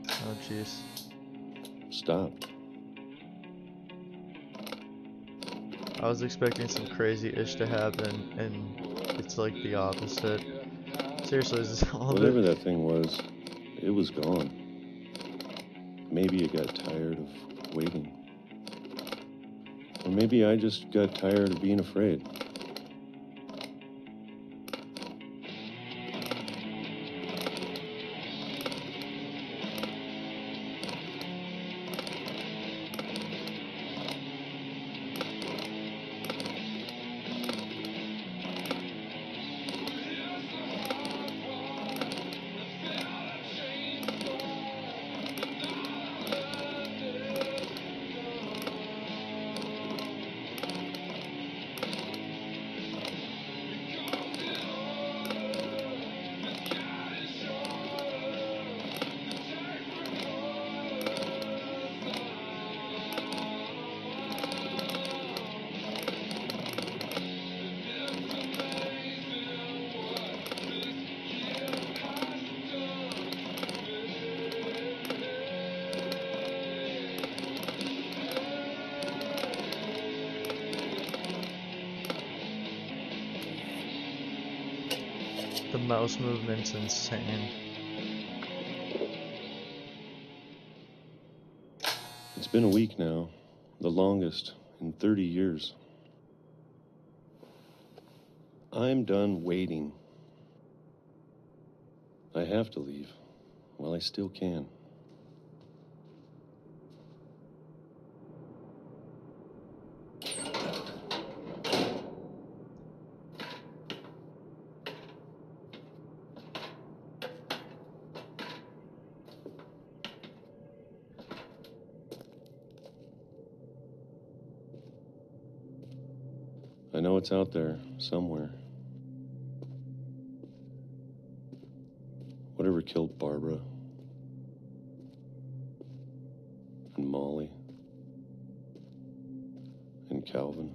Oh jeez. stopped. I was expecting some crazy ish to happen, and it's like the opposite. Seriously, is this all Whatever of it? that thing was, it was gone. Maybe it got tired of waiting. Or maybe I just got tired of being afraid. The mouse movement's insane. It's been a week now, the longest in 30 years. I'm done waiting. I have to leave while I still can. I know it's out there somewhere. Whatever killed Barbara and Molly and Calvin.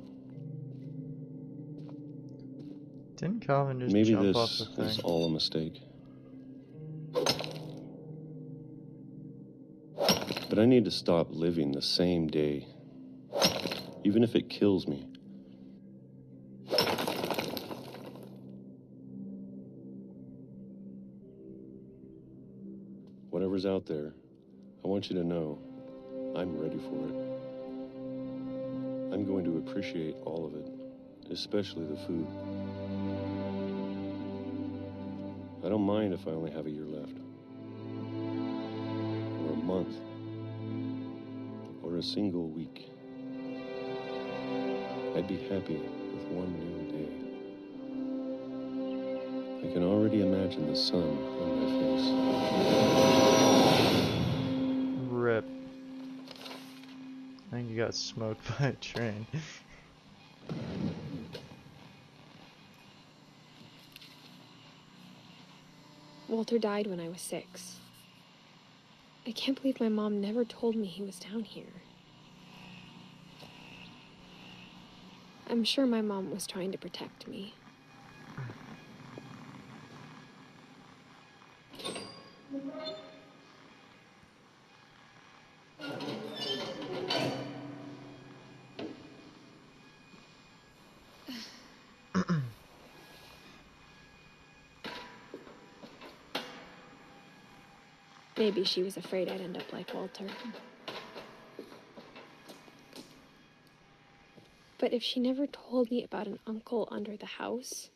Didn't Calvin just Maybe jump off this the is thing? all a mistake. But I need to stop living the same day, even if it kills me. Whatever's out there, I want you to know I'm ready for it. I'm going to appreciate all of it, especially the food. I don't mind if I only have a year left, or a month, or a single week. I'd be happy with one new day. I can already imagine the sun on my face. Rip. I think you got smoked by a train. Walter died when I was 6. I can't believe my mom never told me he was down here. I'm sure my mom was trying to protect me. Maybe she was afraid I'd end up like Walter. But if she never told me about an uncle under the house,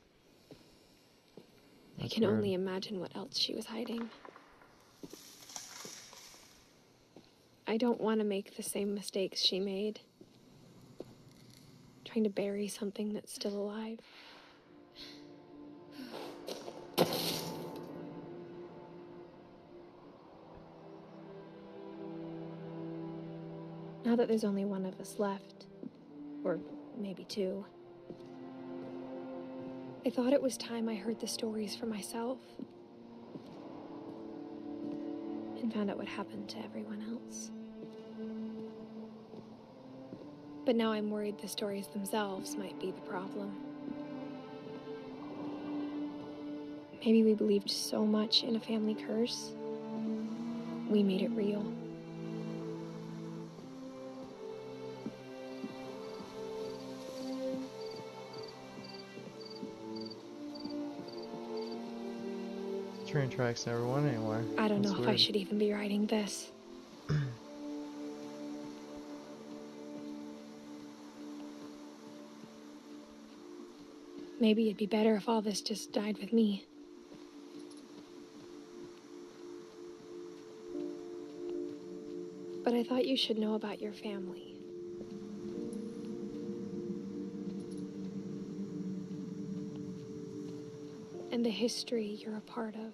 I can only imagine what else she was hiding. I don't want to make the same mistakes she made. trying to bury something that's still alive. Now that there's only one of us left, or maybe two, I thought it was time I heard the stories for myself and found out what happened to everyone else. But now I'm worried the stories themselves might be the problem. Maybe we believed so much in a family curse, we made it real. Train tracks never went anywhere. I don't That's know if weird. I should even be writing this. Maybe it'd be better if all this just died with me. But I thought you should know about your family. And the history you're a part of.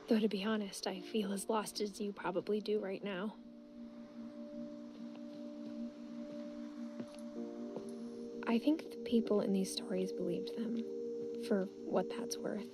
Though to be honest, I feel as lost as you probably do right now. I think the people in these stories believed them, for what that's worth.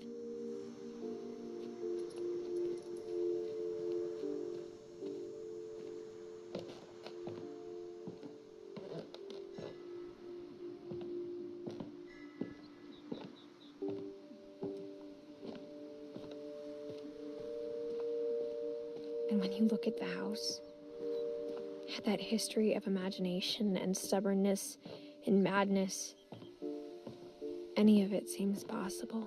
And when you look at the house, at that history of imagination and stubbornness and madness, any of it seems possible.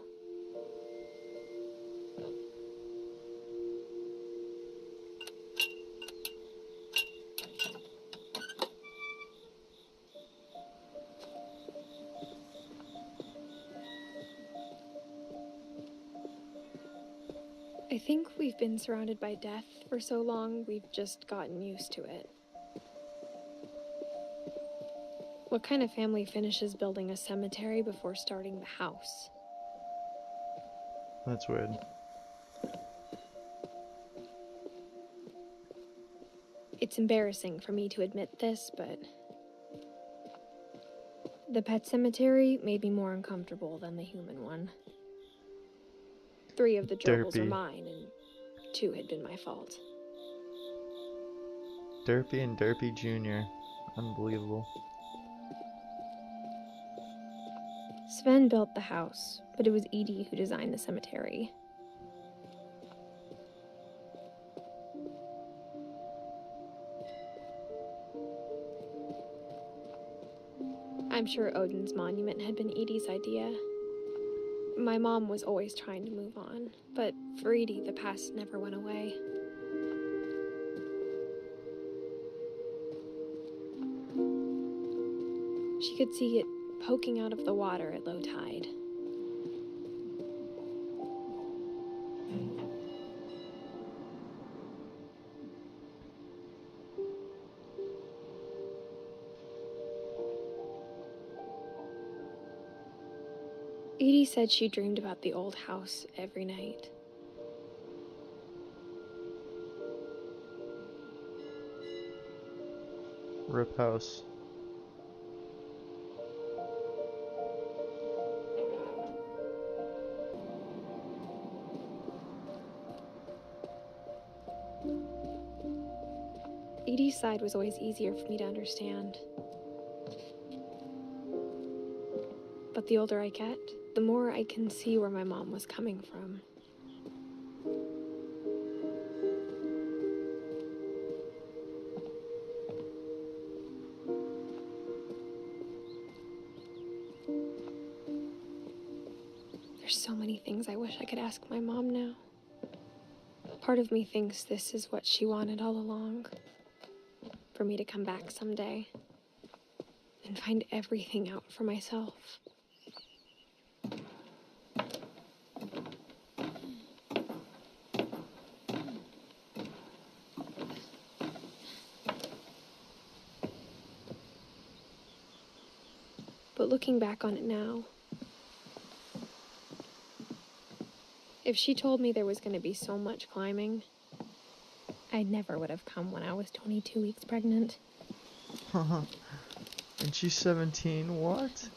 I think we've been surrounded by death for so long, we've just gotten used to it. What kind of family finishes building a cemetery before starting the house? That's weird. It's embarrassing for me to admit this, but the pet cemetery made me more uncomfortable than the human one. 3 of the gerbils are Derpy. mine, and 2 had been my fault. Derpy and Derpy Jr. Unbelievable. Sven built the house, but it was Edie who designed the cemetery. I'm sure Odin's monument had been Edie's idea. My mom was always trying to move on, but for Edie, the past never went away. She could see it poking out of the water at low tide. Edie said she dreamed about the old house every night. Rip house. Edie's side was always easier for me to understand. But the older I get, the more I can see where my mom was coming from. There's so many things I wish I could ask my mom now. Part of me thinks this is what she wanted all along. For me to come back someday and find everything out for myself. But looking back on it now, if she told me there was going to be so much climbing, I never would have come when I was 22 weeks pregnant. And she's 17, what?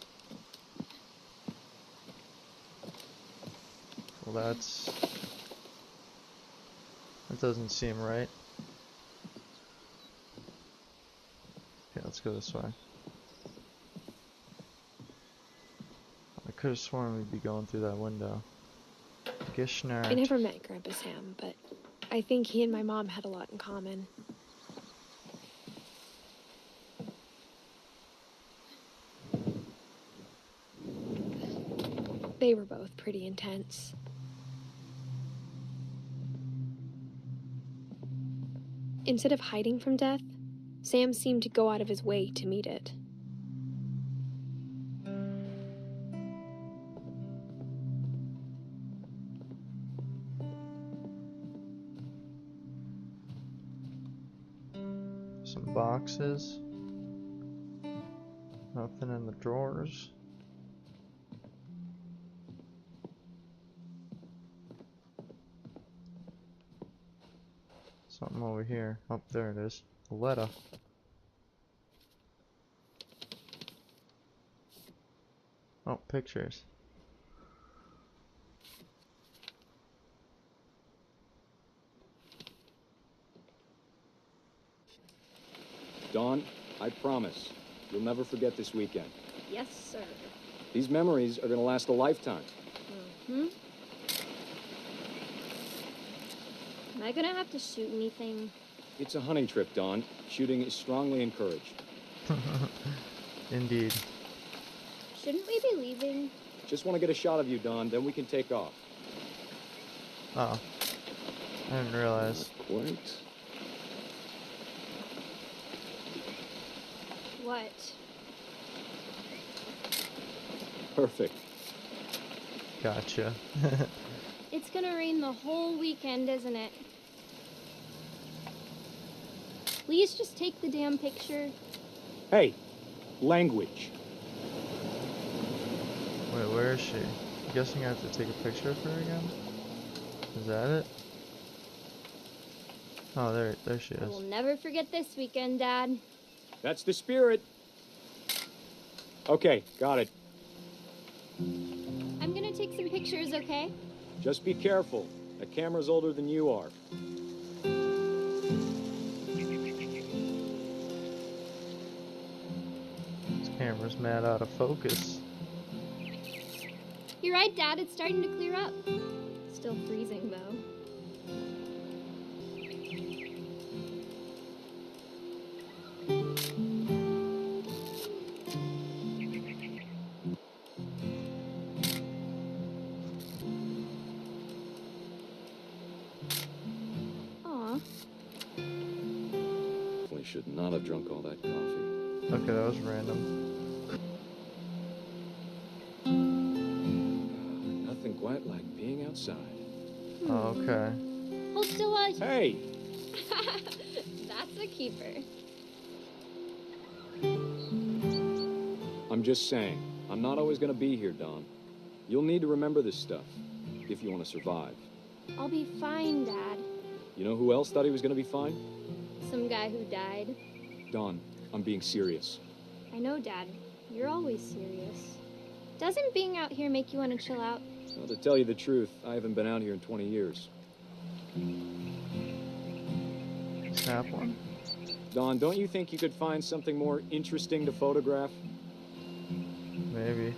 Well, that doesn't seem right. Okay, let's go this way. I could have sworn we'd be going through that window. Gishnert. I never met Grandpa Sam, but I think he and my mom had a lot in common. They were both pretty intense. Instead of hiding from death, Sam seemed to go out of his way to meet it. Some boxes. Nothing in the drawers. Something over here. Oh, there it is. A letter. Oh, pictures. Dawn, I promise, you'll never forget this weekend. Yes, sir. These memories are gonna last a lifetime. Mm-hmm. Am I gonna have to shoot anything? It's a hunting trip, Dawn. Shooting is strongly encouraged. Indeed. Shouldn't we be leaving? Just want to get a shot of you, Dawn, then we can take off. Oh. I didn't realize. Quite. What? Perfect. Gotcha. It's gonna rain the whole weekend, isn't it? Please just take the damn picture. Hey, language. Wait, where is she? I'm guessing I have to take a picture of her again? Is that it? Oh, there she I is. will never forget this weekend, Dad. That's the spirit. Okay, got it. I'm gonna take some pictures, okay? Just be careful. That camera's older than you are. This camera's mad out of focus. You're right, Dad. It's starting to clear up. Still freezing, though. Aw. We should not have drunk all that coffee. Okay, that was random. Nothing quite like being outside. Oh, okay. Hold still while I... Hey! That's a keeper. I'm just saying, I'm not always gonna be here, Dawn. You'll need to remember this stuff, if you want to survive. I'll be fine, Dad. You know who else thought he was gonna be fine? Some guy who died. Dawn, I'm being serious. I know, Dad. You're always serious. Doesn't being out here make you want to chill out? Well, to tell you the truth, I haven't been out here in 20 years. Snap one? Dawn, don't you think you could find something more interesting to photograph? Maybe.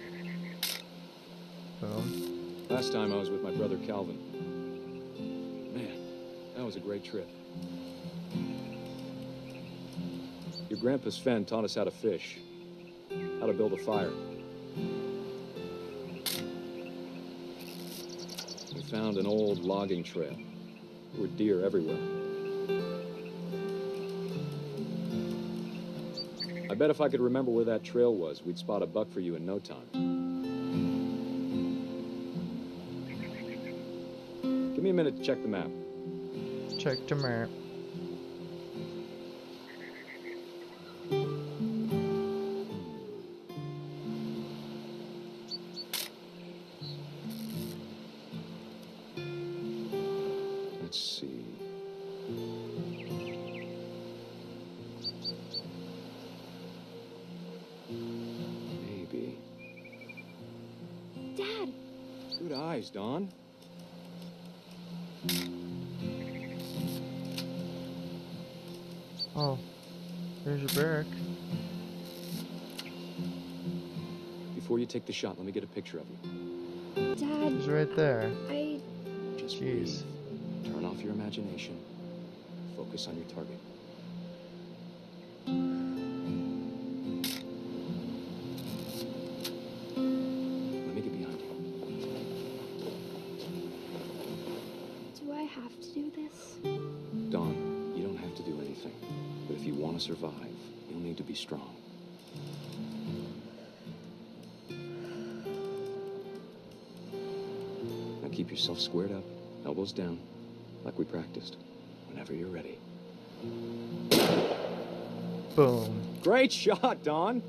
Boom. Last time I was with my brother Calvin. Man, that was a great trip. Your grandpa Sven taught us how to fish, how to build a fire. We found an old logging trail. There were deer everywhere. I bet if I could remember where that trail was, we'd spot a buck for you in no time. Give me a minute to check the map. Check the map. eyes, Dawn. Oh, there's your barrack. Before you take the shot, let me get a picture of you. Dad, He's right there. Just Jeez. breathe. Turn off your imagination. Focus on your target. Let me get behind you. do I have to do this? Dawn, you don't have to do anything. But if you want to survive, you'll need to be strong. Now keep yourself squared up, elbows down, like we practiced. Whenever you're ready. Boom. Great shot, Dawn!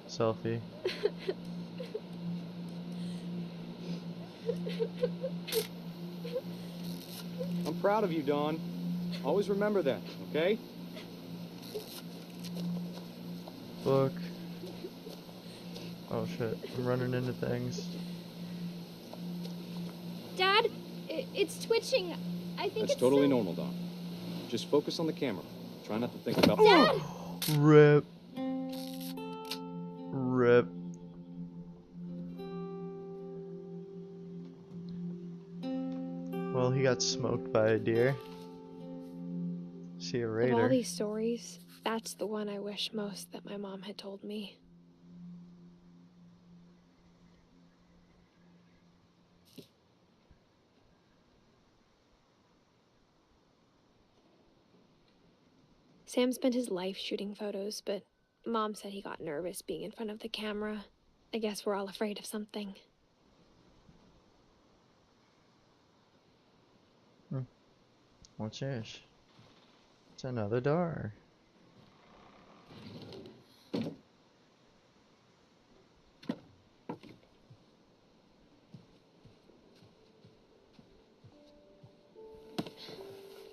Selfie. I'm proud of you, Dawn. Always remember that, okay? Book. Oh shit, I'm running into things. Dad, it's twitching. I think That's it's totally normal, Dawn. Just focus on the camera. Try not to think about... Dad! Rip. Rip. Well, he got smoked by a deer. See you Of all later. these stories, that's the one I wish most that my mom had told me. Sam spent his life shooting photos, but Mom said he got nervous being in front of the camera. I guess we're all afraid of something. What's this? It's another door.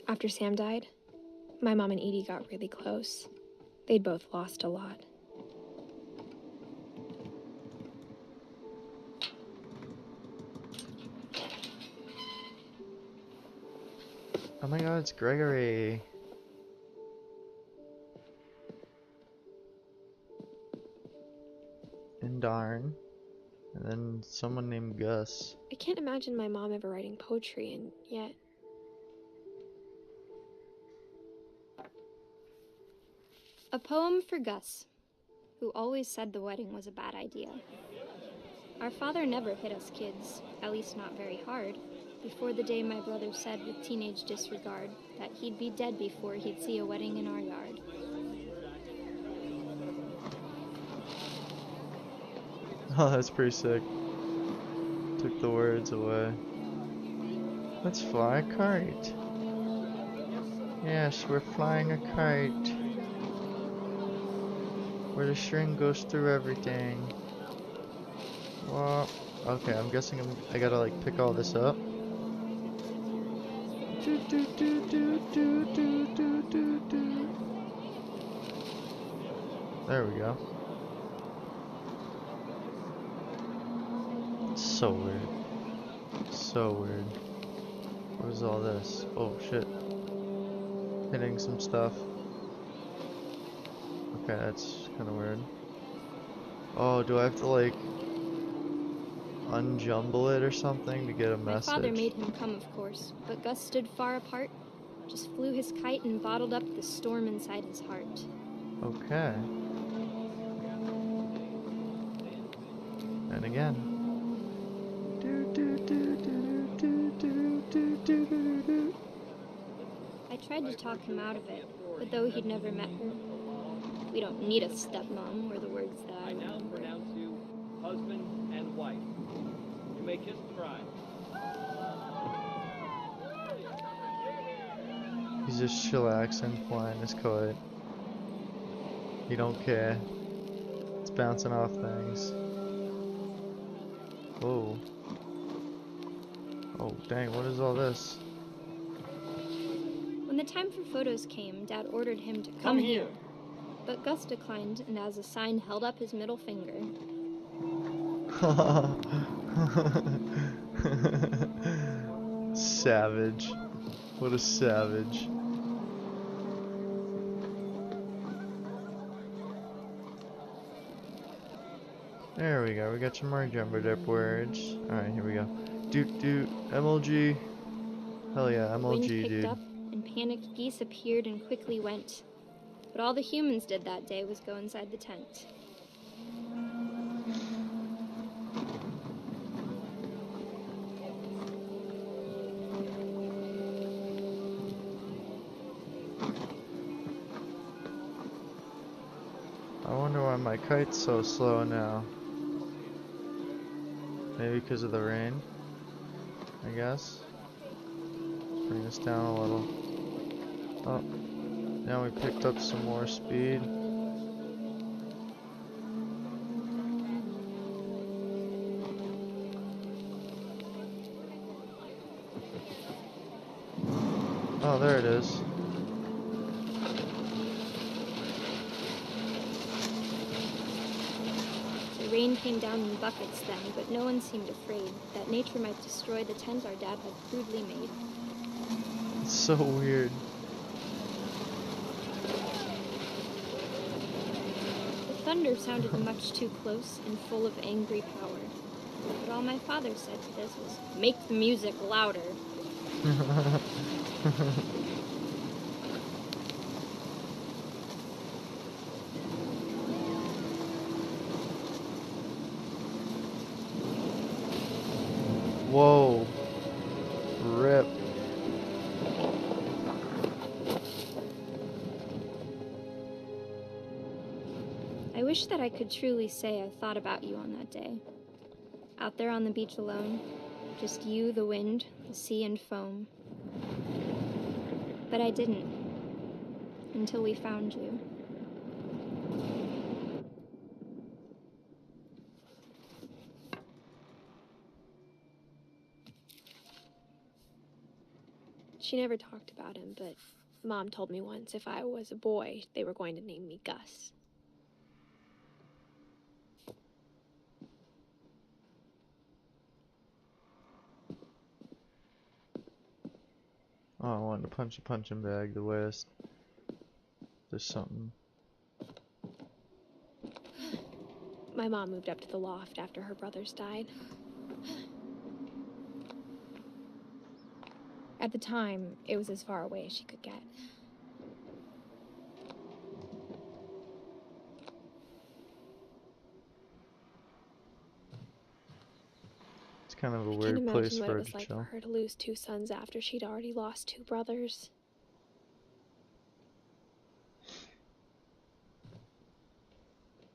After Sam died, my mom and Edie got really close. They'd both lost a lot. Oh my god, it's Gregory. And Darn. And then someone named Gus. I can't imagine my mom ever writing poetry, and yet... A poem for Gus, who always said the wedding was a bad idea. Our father never hit us kids, at least not very hard, before the day my brother said with teenage disregard that he'd be dead before he'd see a wedding in our yard. Oh, that's pretty sick. Took the words away. Let's fly a kite. Yes, we're flying a kite. Where the string goes through everything. Well, okay, I'm guessing I gotta like pick all this up. There we go. So weird. So weird. What is all this? Oh shit. Hitting some stuff. Okay, that's kind of weird. Oh, do I have to like unjumble it or something to get a message? My father made him come, of course, but Gus stood far apart, just flew his kite and bottled up the storm inside his heart. Okay. And again. I tried to talk him out of it, but though he'd never met her, we don't need a stepmom, were the words that I now remember. pronounce you husband and wife. You may kiss the bride. He's just chillaxing, flying his kite. He don't care. It's bouncing off things. Oh. Oh, dang, what is all this? When the time for photos came, Dad ordered him to Come here. But Gus declined, and as a sign held up his middle finger. Savage. What a savage. There we go, we got some more jumbo dip words. Alright, here we go. Doot doot, MLG. Hell yeah, MLG, Wind picked dude. up, and panicked geese appeared and quickly went. But all the humans did that day was go inside the tent. I wonder why my kite's so slow now. Maybe because of the rain, I guess. Let's bring this down a little. Oh, now we picked up some more speed. Oh, there it is. The rain came down in buckets then, but no one seemed afraid that nature might destroy the tent our dad had crudely made. It's so weird. The thunder sounded much too close and full of angry power. But all my father said to this was, "Make the music louder." Whoa. Rip. I wish that I could truly say I thought about you on that day. Out there on the beach alone, just you, the wind, the sea, and foam. But I didn't, until we found you. She never talked about him, but Mom told me once if I was a boy, they were going to name me Gus. Oh, I wanted to punch a punching bag the west. There's something. My mom moved up to the loft after her brothers died. At the time, it was as far away as she could get. It's kind of a I can't weird place imagine what for it her was to like chill. for her to lose 2 sons after she'd already lost 2 brothers.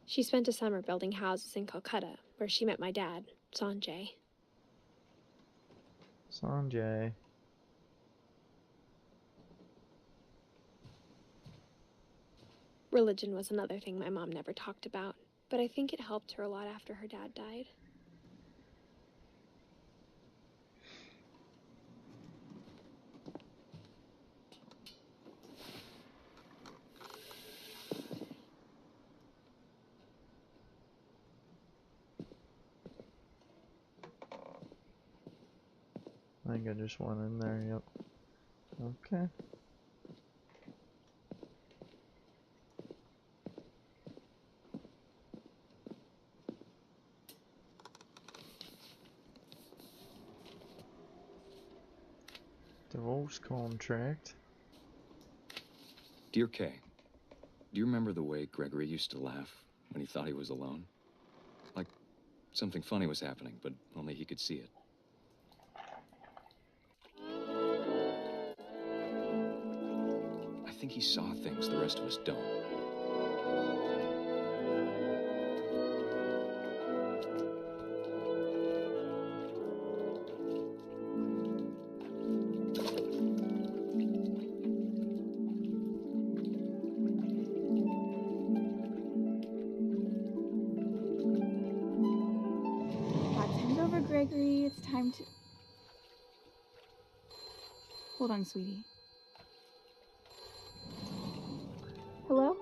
She spent a summer building houses in Calcutta, where she met my dad, Sanjay. Sanjay. Religion was another thing my mom never talked about, but I think it helped her a lot after her dad died. I think I just went in there, yep. Okay. Divorce contract. Dear Kay, do you remember the way Gregory used to laugh when he thought he was alone? Like something funny was happening, but only he could see it. I think he saw things the rest of us don't. Hand over, Gregory. It's time to... Hold on, sweetie. Hello?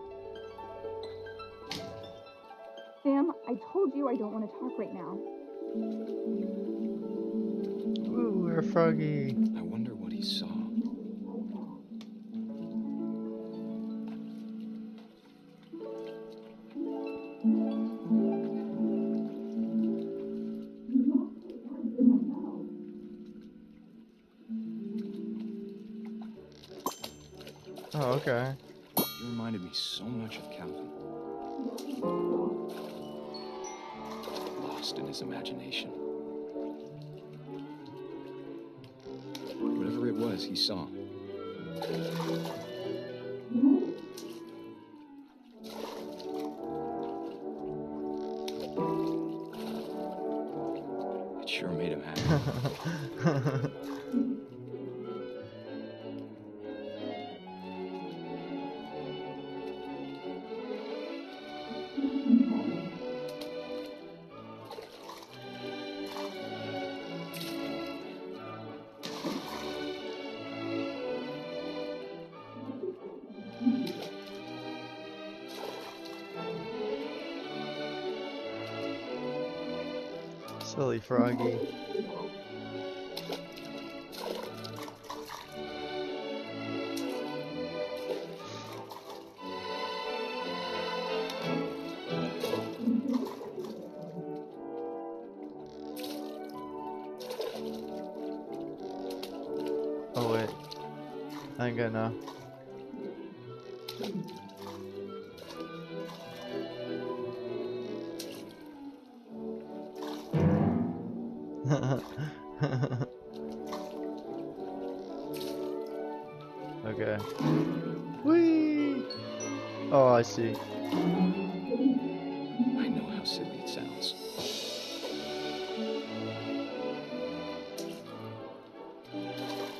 I told you I don't want to talk right now. Ooh, we're froggy. I wonder what he saw. Oh, okay. You reminded me so much of Calvin. Lost in his imagination. Whatever it was he saw. It sure made him happy. Silly froggy. Oh wait, I ain't got no. Okay. Whee! Oh, I see. I know how silly it sounds.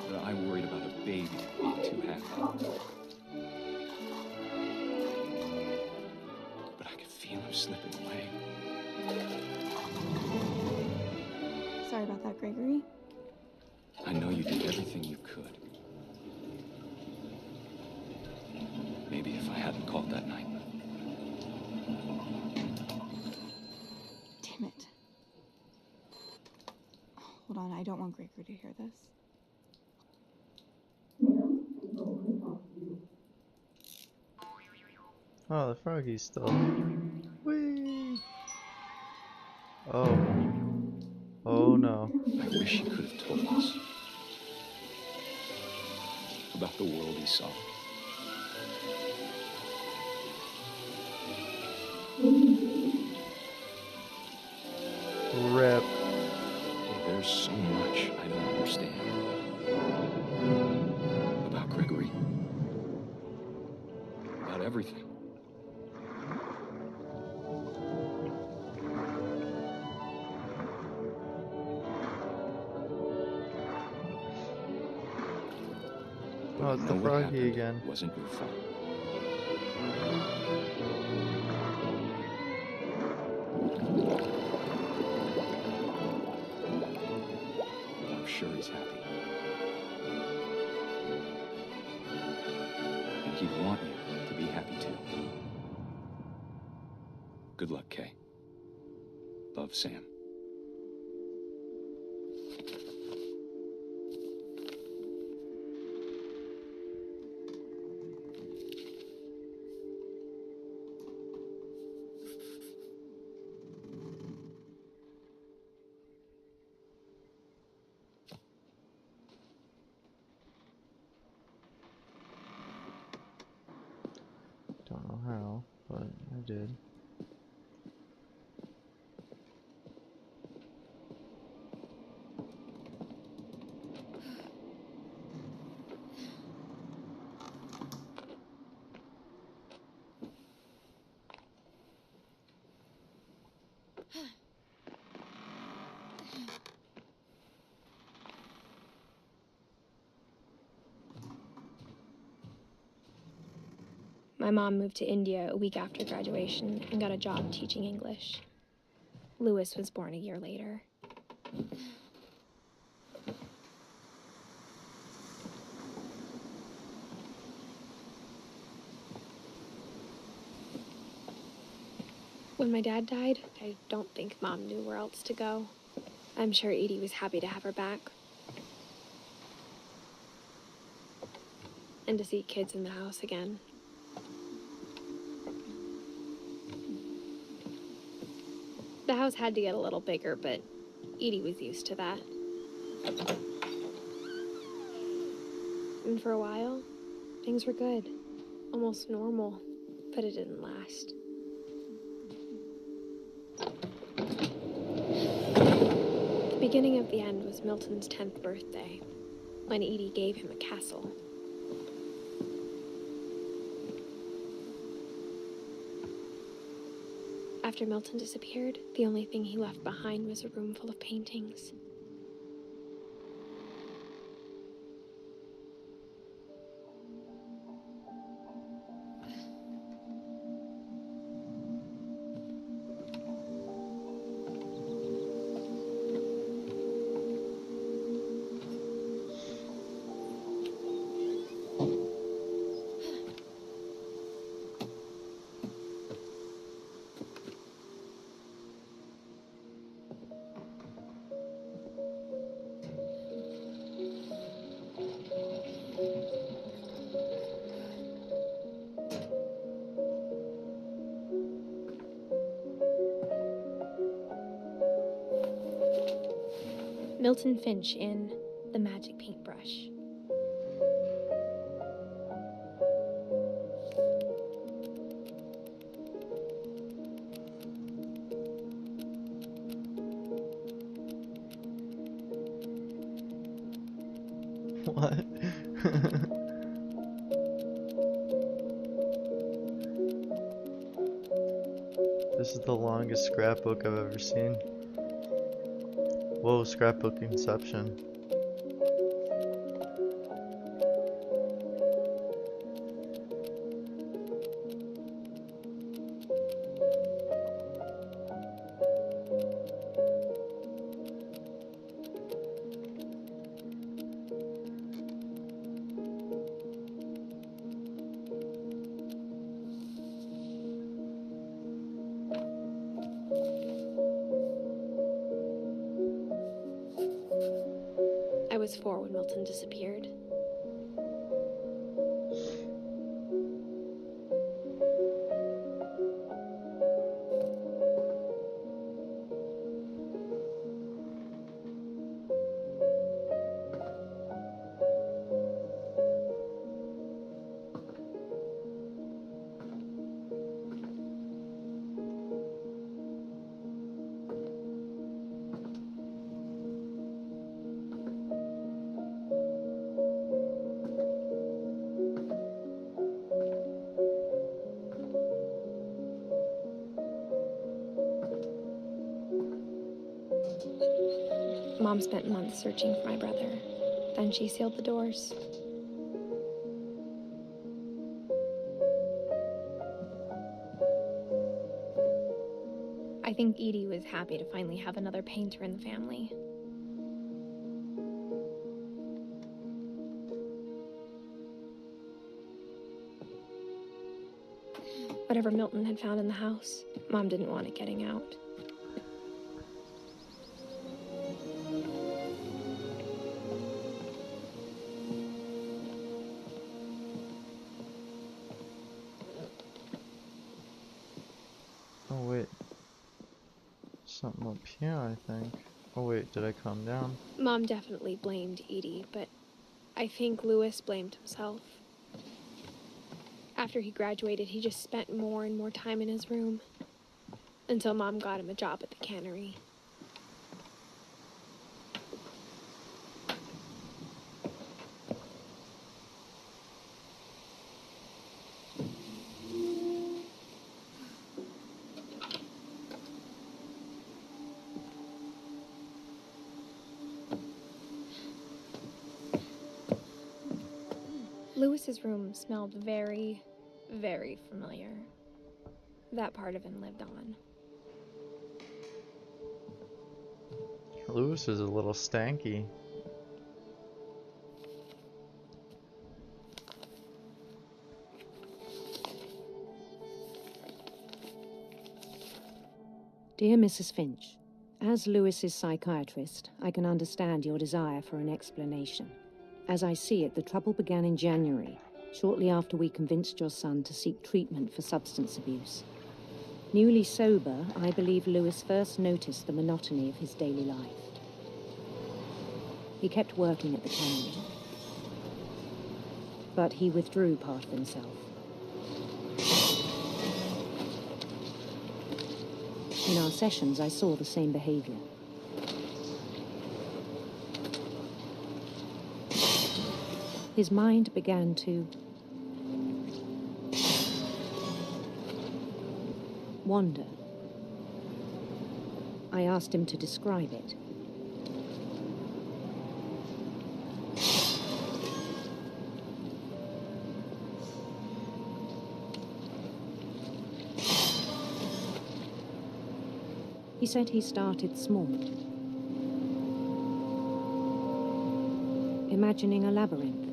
But I worried about a baby being too happy. But I could feel him slipping away. Sorry about that, Gregory. I know you did everything you could. Maybe if I hadn't called that night. Damn it. Hold on, I don't want Gregory to hear this. Oh, the froggy's still. Whee! Oh. Oh no. I wish he could have told us about the world he saw. Rip. There's so much I don't understand about Gregory. About everything. Oh, it's the froggy again. Wasn't your fault. I'm sure he's happy. And he'd want you to be happy too. Good luck, Kay. Love, Sam. Don't know how, but I did. My mom moved to India a week after graduation and got a job teaching English. Lewis was born a year later. When my dad died, I don't think Mom knew where else to go. I'm sure Edie was happy to have her back. And to see kids in the house again. The house had to get a little bigger, but Edie was used to that. And for a while, things were good. Almost normal, but it didn't last. The beginning of the end was Milton's 10th birthday, when Edie gave him a castle. After Milton disappeared, the only thing he left behind was a room full of paintings. Milton Finch in The Magic Paintbrush. What? This is the longest scrapbook I've ever seen. Whoa, scrapbook inception. I was 4 when Milton disappeared. Mom spent months searching for my brother. Then she sealed the doors. I think Edie was happy to finally have another painter in the family. Whatever Milton had found in the house, Mom didn't want it getting out. Oh wait. Something up here, I think. Oh wait, did I come down? Mom definitely blamed Edie, but I think Louis blamed himself. After he graduated, he just spent more and more time in his room. Until Mom got him a job at the cannery. Louis's room smelled very, very familiar. That part of him lived on. Louis is a little stanky. Dear Mrs. Finch, as Lewis's psychiatrist, I can understand your desire for an explanation. As I see it, the trouble began in January, shortly after we convinced your son to seek treatment for substance abuse. Newly sober, I believe Lewis first noticed the monotony of his daily life. He kept working at the cannery, but he withdrew part of himself. In our sessions, I saw the same behavior. His mind began to wander. I asked him to describe it. He said he started small, imagining a labyrinth.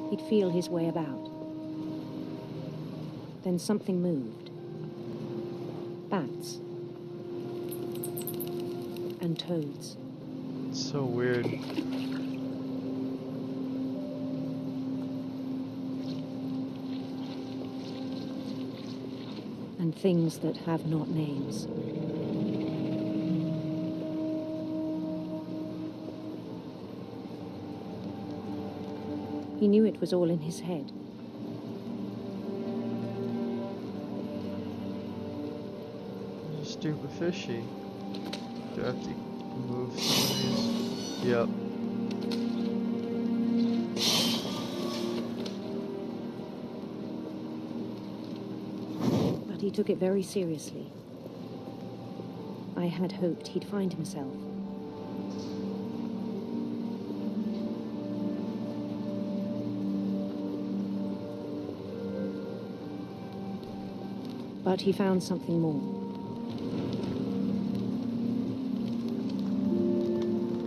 He'd feel his way about. Then something moved. Bats. And toads. It's so weird. And things that have not names. He knew it was all in his head. Stupid fishy. Do I have to move some of these? Yep. But he took it very seriously. I had hoped he'd find himself. But he found something more.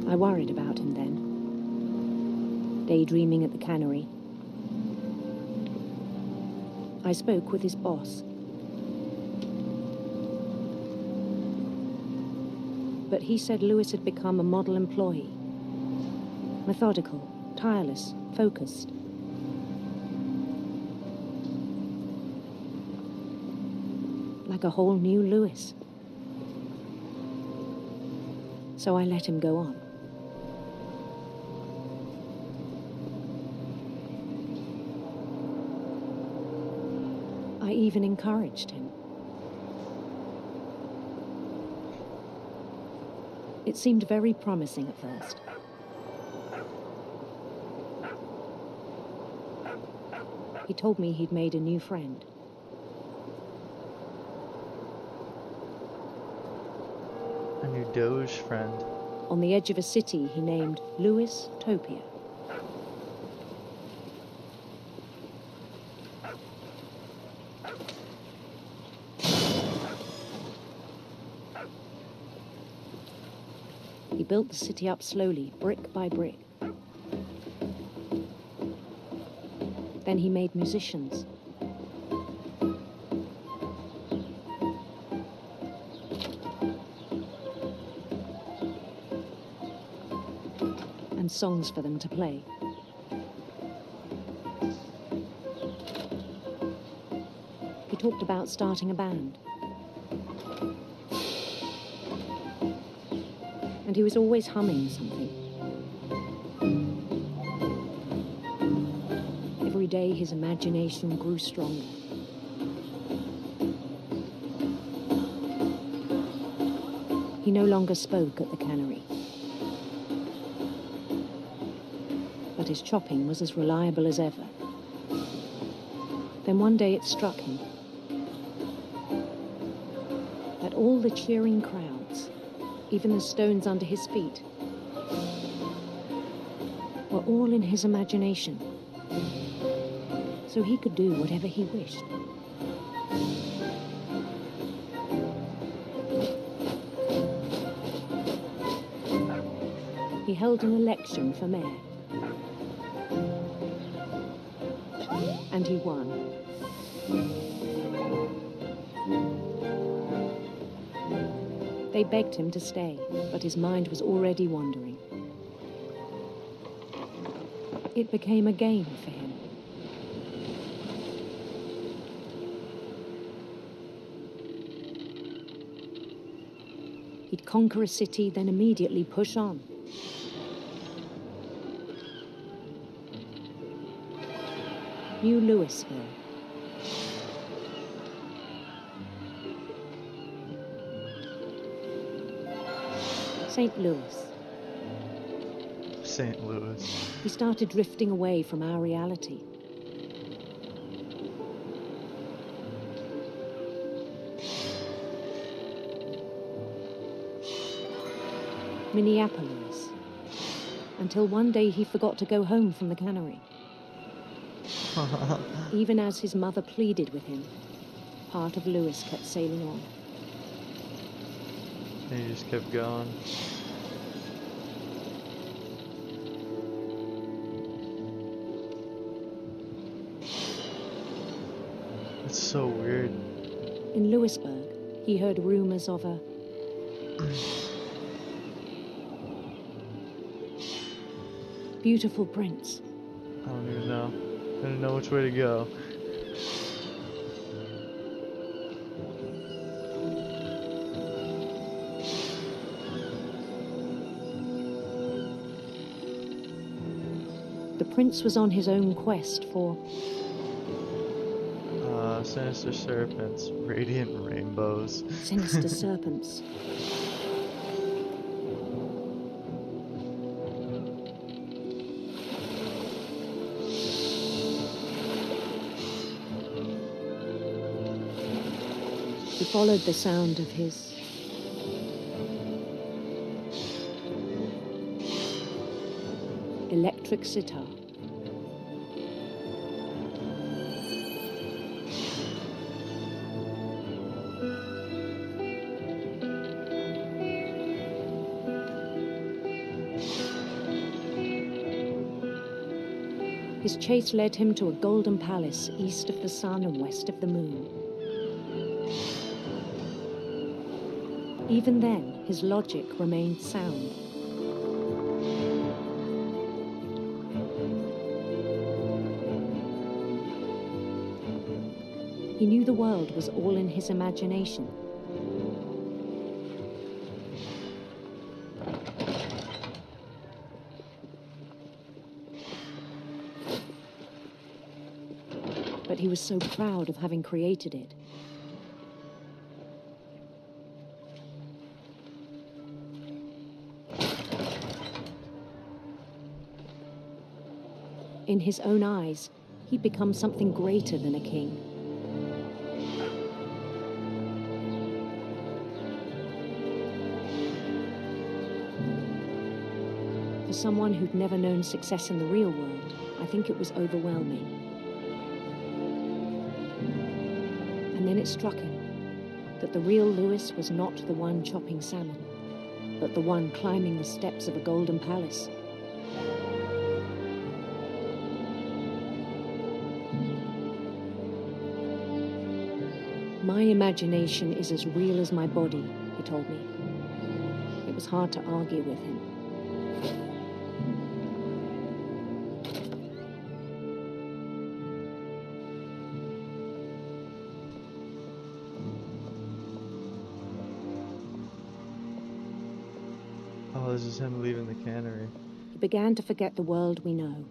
I worried about him then, daydreaming at the cannery. I spoke with his boss. But he said Lewis had become a model employee. Methodical, tireless, focused. Like a whole new Lewis. So I let him go on. I even encouraged him. It seemed very promising at first. He told me he'd made a new friend. A new Doge friend. On the edge of a city he named Lewis Topia. He built the city up slowly, brick by brick. Then he made musicians. And songs for them to play. He talked about starting a band. And he was always humming something. Every day his imagination grew stronger. He no longer spoke at the cannery. But his chopping was as reliable as ever. Then one day it struck him that all the cheering crowds, even the stones under his feet, were all in his imagination, so he could do whatever he wished. He held an election for mayor, And he won. They begged him to stay, but his mind was already wandering. It became a game for him. He'd conquer a city, then immediately push on. New Louisville. St. Louis. St. Louis. He started drifting away from our reality. Minneapolis. Until one day he forgot to go home from the cannery. Even as his mother pleaded with him, part of Louis kept sailing on. And he just kept going. It's so weird. In Louisburg, he heard rumors of a beautiful prince. I don't even know. I don't know which way to go. The prince was on his own quest for sinister serpents, radiant rainbows. Sinister serpents. He followed the sound of his electric sitar. His chase led him to a golden palace east of the sun and west of the moon. Even then, his logic remained sound. He knew the world was all in his imagination. But he was so proud of having created it. In his own eyes, he'd become something greater than a king. For someone who'd never known success in the real world, I think it was overwhelming. And then it struck him that the real Louis was not the one chopping salmon, but the one climbing the steps of a golden palace. My imagination is as real as my body, he told me. It was hard to argue with him. Oh, this is him leaving the cannery. He began to forget the world we know.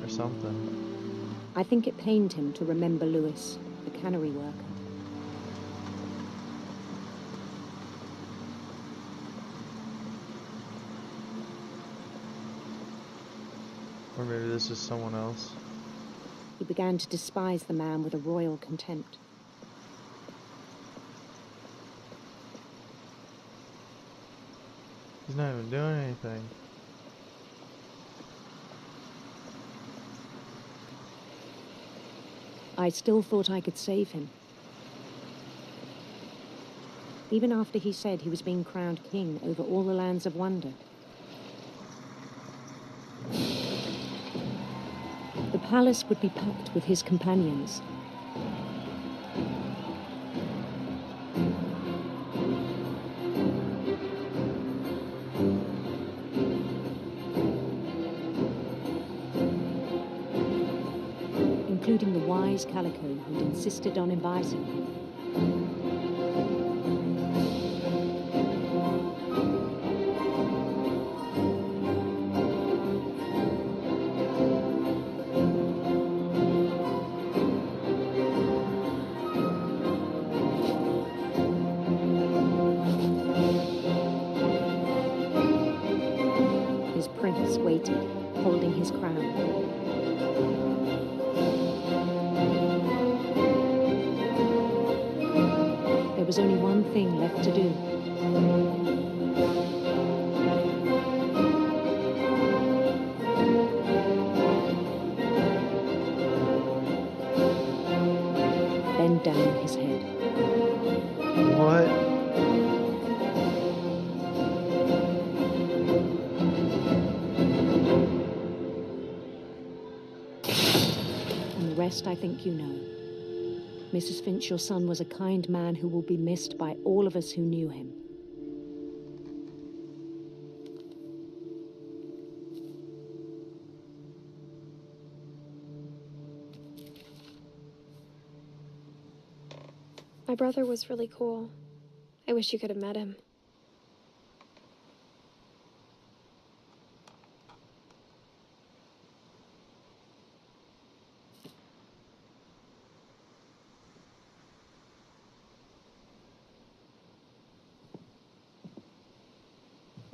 Or something. I think it pained him to remember Louis, the cannery worker. Or maybe this is someone else. He began to despise the man with a royal contempt. He's not even doing anything. I still thought I could save him. Even after he said he was being crowned king over all the lands of wonder. palace would be packed with his companions. Including the wise Calico who'd insisted on advising him. His prince waited, holding his crown. There was only one thing left to do. Bend down his head. What? And the rest I think you know. Mrs. Finch, your son was a kind man who will be missed by all of us who knew him. My brother was really cool. I wish you could have met him.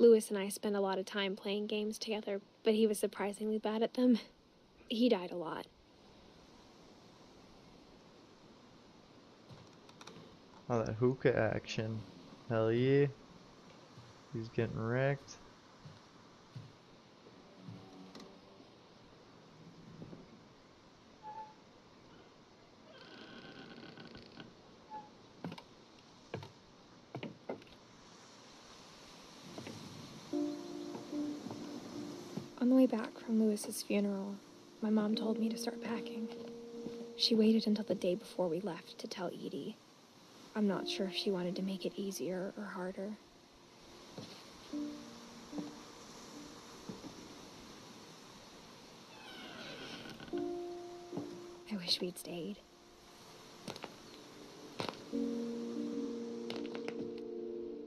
Lewis and I spent a lot of time playing games together, but he was surprisingly bad at them. He died a lot. Oh, that hookah action. Hell yeah. He's getting wrecked. On the way back from Lewis's funeral, my mom told me to start packing. She waited until the day before we left to tell Edie. I'm not sure if she wanted to make it easier or harder. I wish we'd stayed.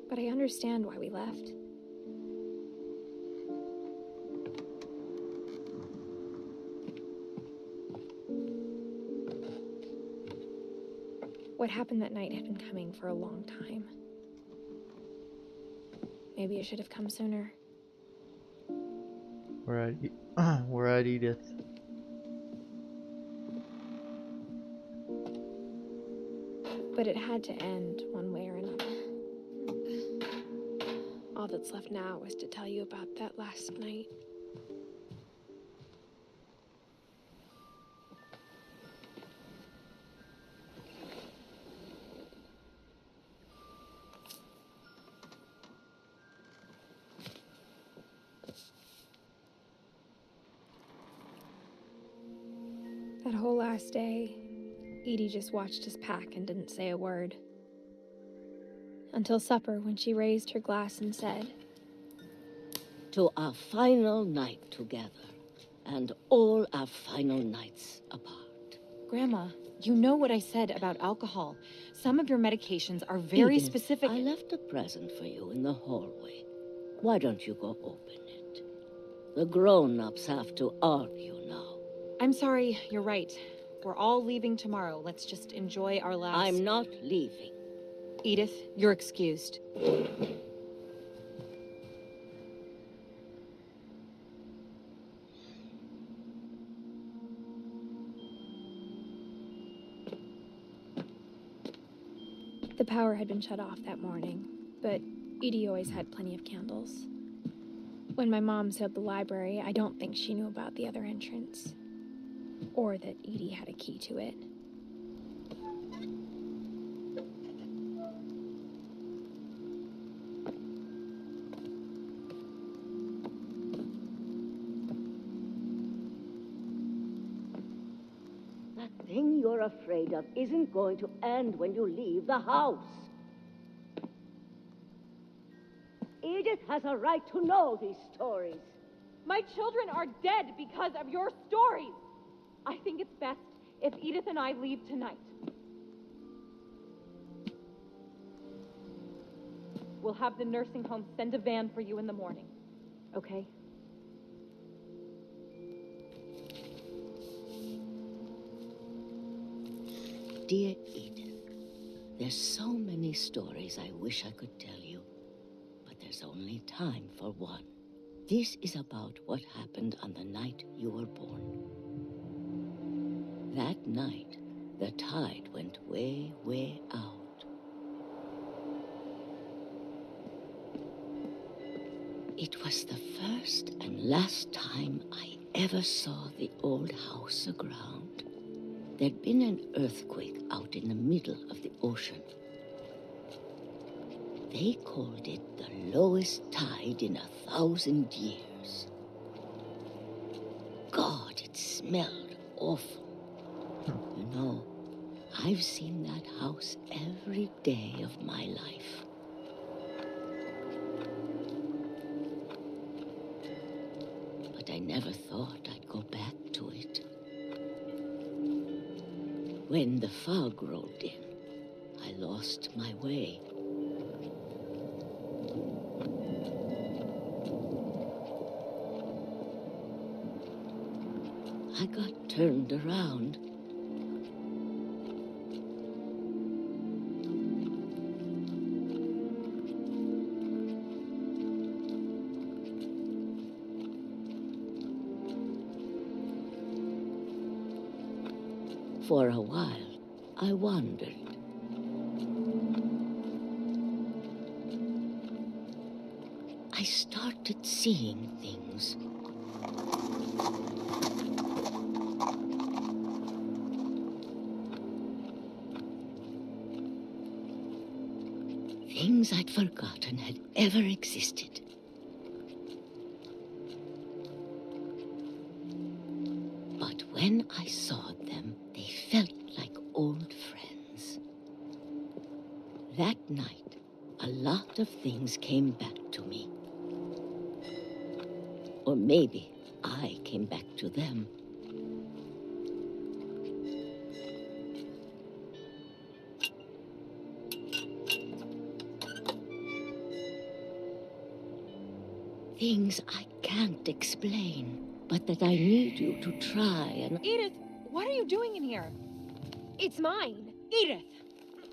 But I understand why we left. What happened that night had been coming for a long time. Maybe it should have come sooner. We're at Edith. But it had to end one way or another. All that's left now is to tell you about that last night. That whole last day, Edie just watched us pack and didn't say a word. Until supper, when she raised her glass and said, "To our final night together, and all our final nights apart." Grandma, you know what I said about alcohol. Some of your medications are very Edith, specific. I left a present for you in the hallway. Why don't you go open it? The grown-ups have to argue now. I'm sorry, you're right. We're all leaving tomorrow. Let's just enjoy our last... I'm not leaving. Edith, you're excused. The power had been shut off that morning, but Edie always had plenty of candles. When my mom sealed the library, I don't think she knew about the other entrance. Or that Edie had a key to it. That thing you're afraid of isn't going to end when you leave the house. Edith has a right to know these stories. My children are dead because of your stories. I think it's best if Edith and I leave tonight. We'll have the nursing home send a van for you in the morning, okay? Dear Edith, there's so many stories I wish I could tell you, but there's only time for one. This is about what happened on the night you were born. That night, the tide went way, way out. It was the first and last time I ever saw the old house aground. There'd been an earthquake out in the middle of the ocean. They called it the lowest tide in 1,000 years. God, it smelled awful. You know, I've seen that house every day of my life. But I never thought I'd go back to it. When the fog rolled in, I lost my way. I got turned around. For a while, I wandered. I started seeing things. Things I'd forgotten had ever existed. But when I saw them, they felt like old friends. That night, a lot of things came back to me. Or maybe I came back to them. Things I can't explain, but that I need you to try and... Edith, what are you doing in here? It's mine. Edith!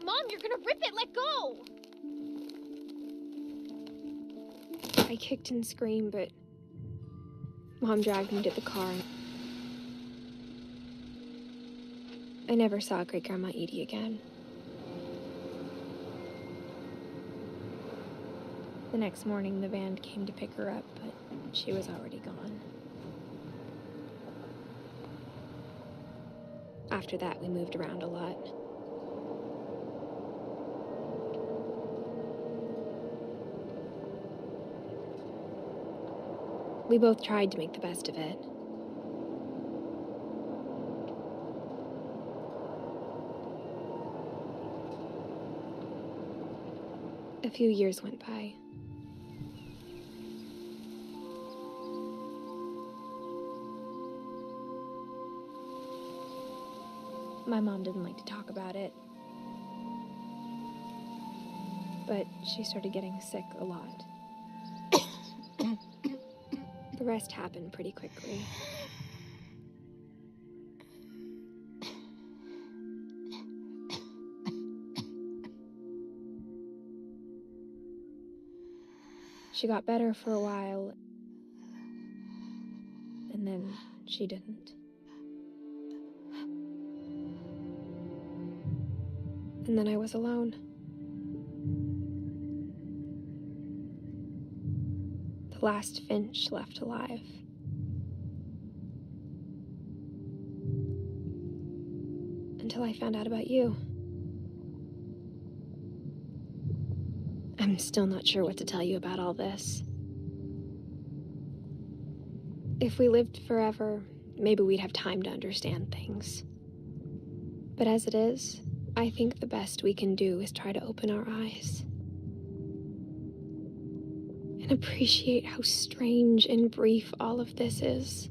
Mom, you're gonna rip it! Let go! I kicked and screamed, but Mom dragged me to the car. I never saw Great-Grandma Edie again. The next morning, the van came to pick her up, but she was already gone. After that, we moved around a lot. We both tried to make the best of it. A few years went by. My mom didn't like to talk about it, but she started getting sick a lot. The rest happened pretty quickly. She got better for a while, and then she didn't. And then I was alone. The last Finch left alive. Until I found out about you. I'm still not sure what to tell you about all this. If we lived forever, maybe we'd have time to understand things. But as it is, I think the best we can do is try to open our eyes and appreciate how strange and brief all of this is.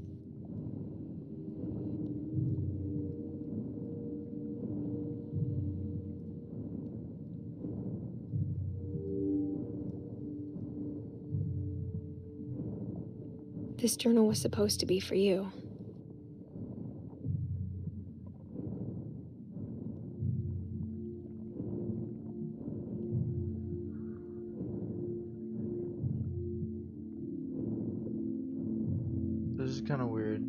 This journal was supposed to be for you. This is kind of weird.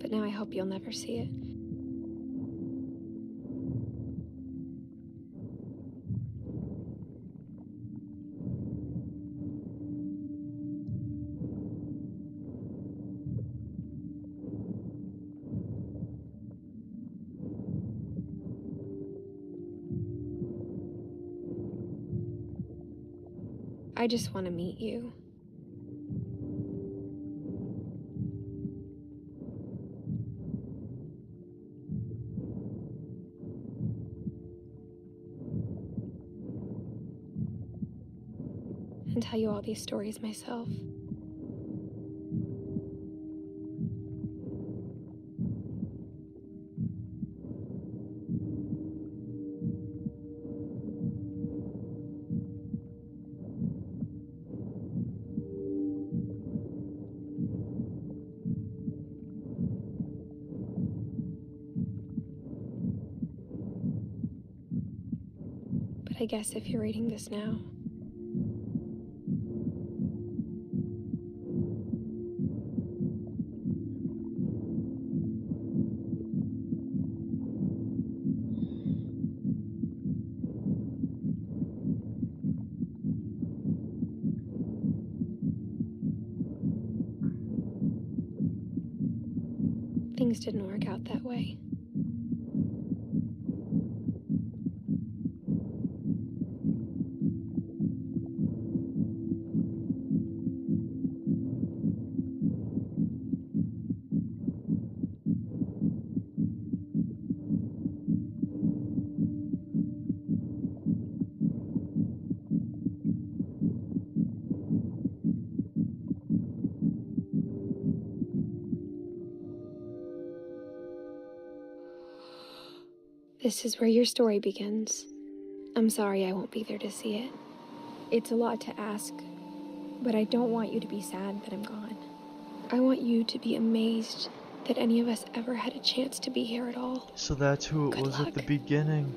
But now I hope you'll never see it. I just want to meet you. And tell you all these stories myself. But I guess if you're reading this now, things didn't work out that way. This is where your story begins. I'm sorry I won't be there to see it. It's a lot to ask, but I don't want you to be sad that I'm gone. I want you to be amazed that any of us ever had a chance to be here at all. So that's who it Good was luck. at the beginning.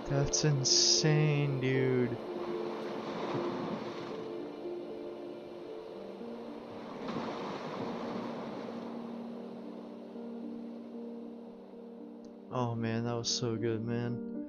That's insane, dude. Oh man, that was so good, man.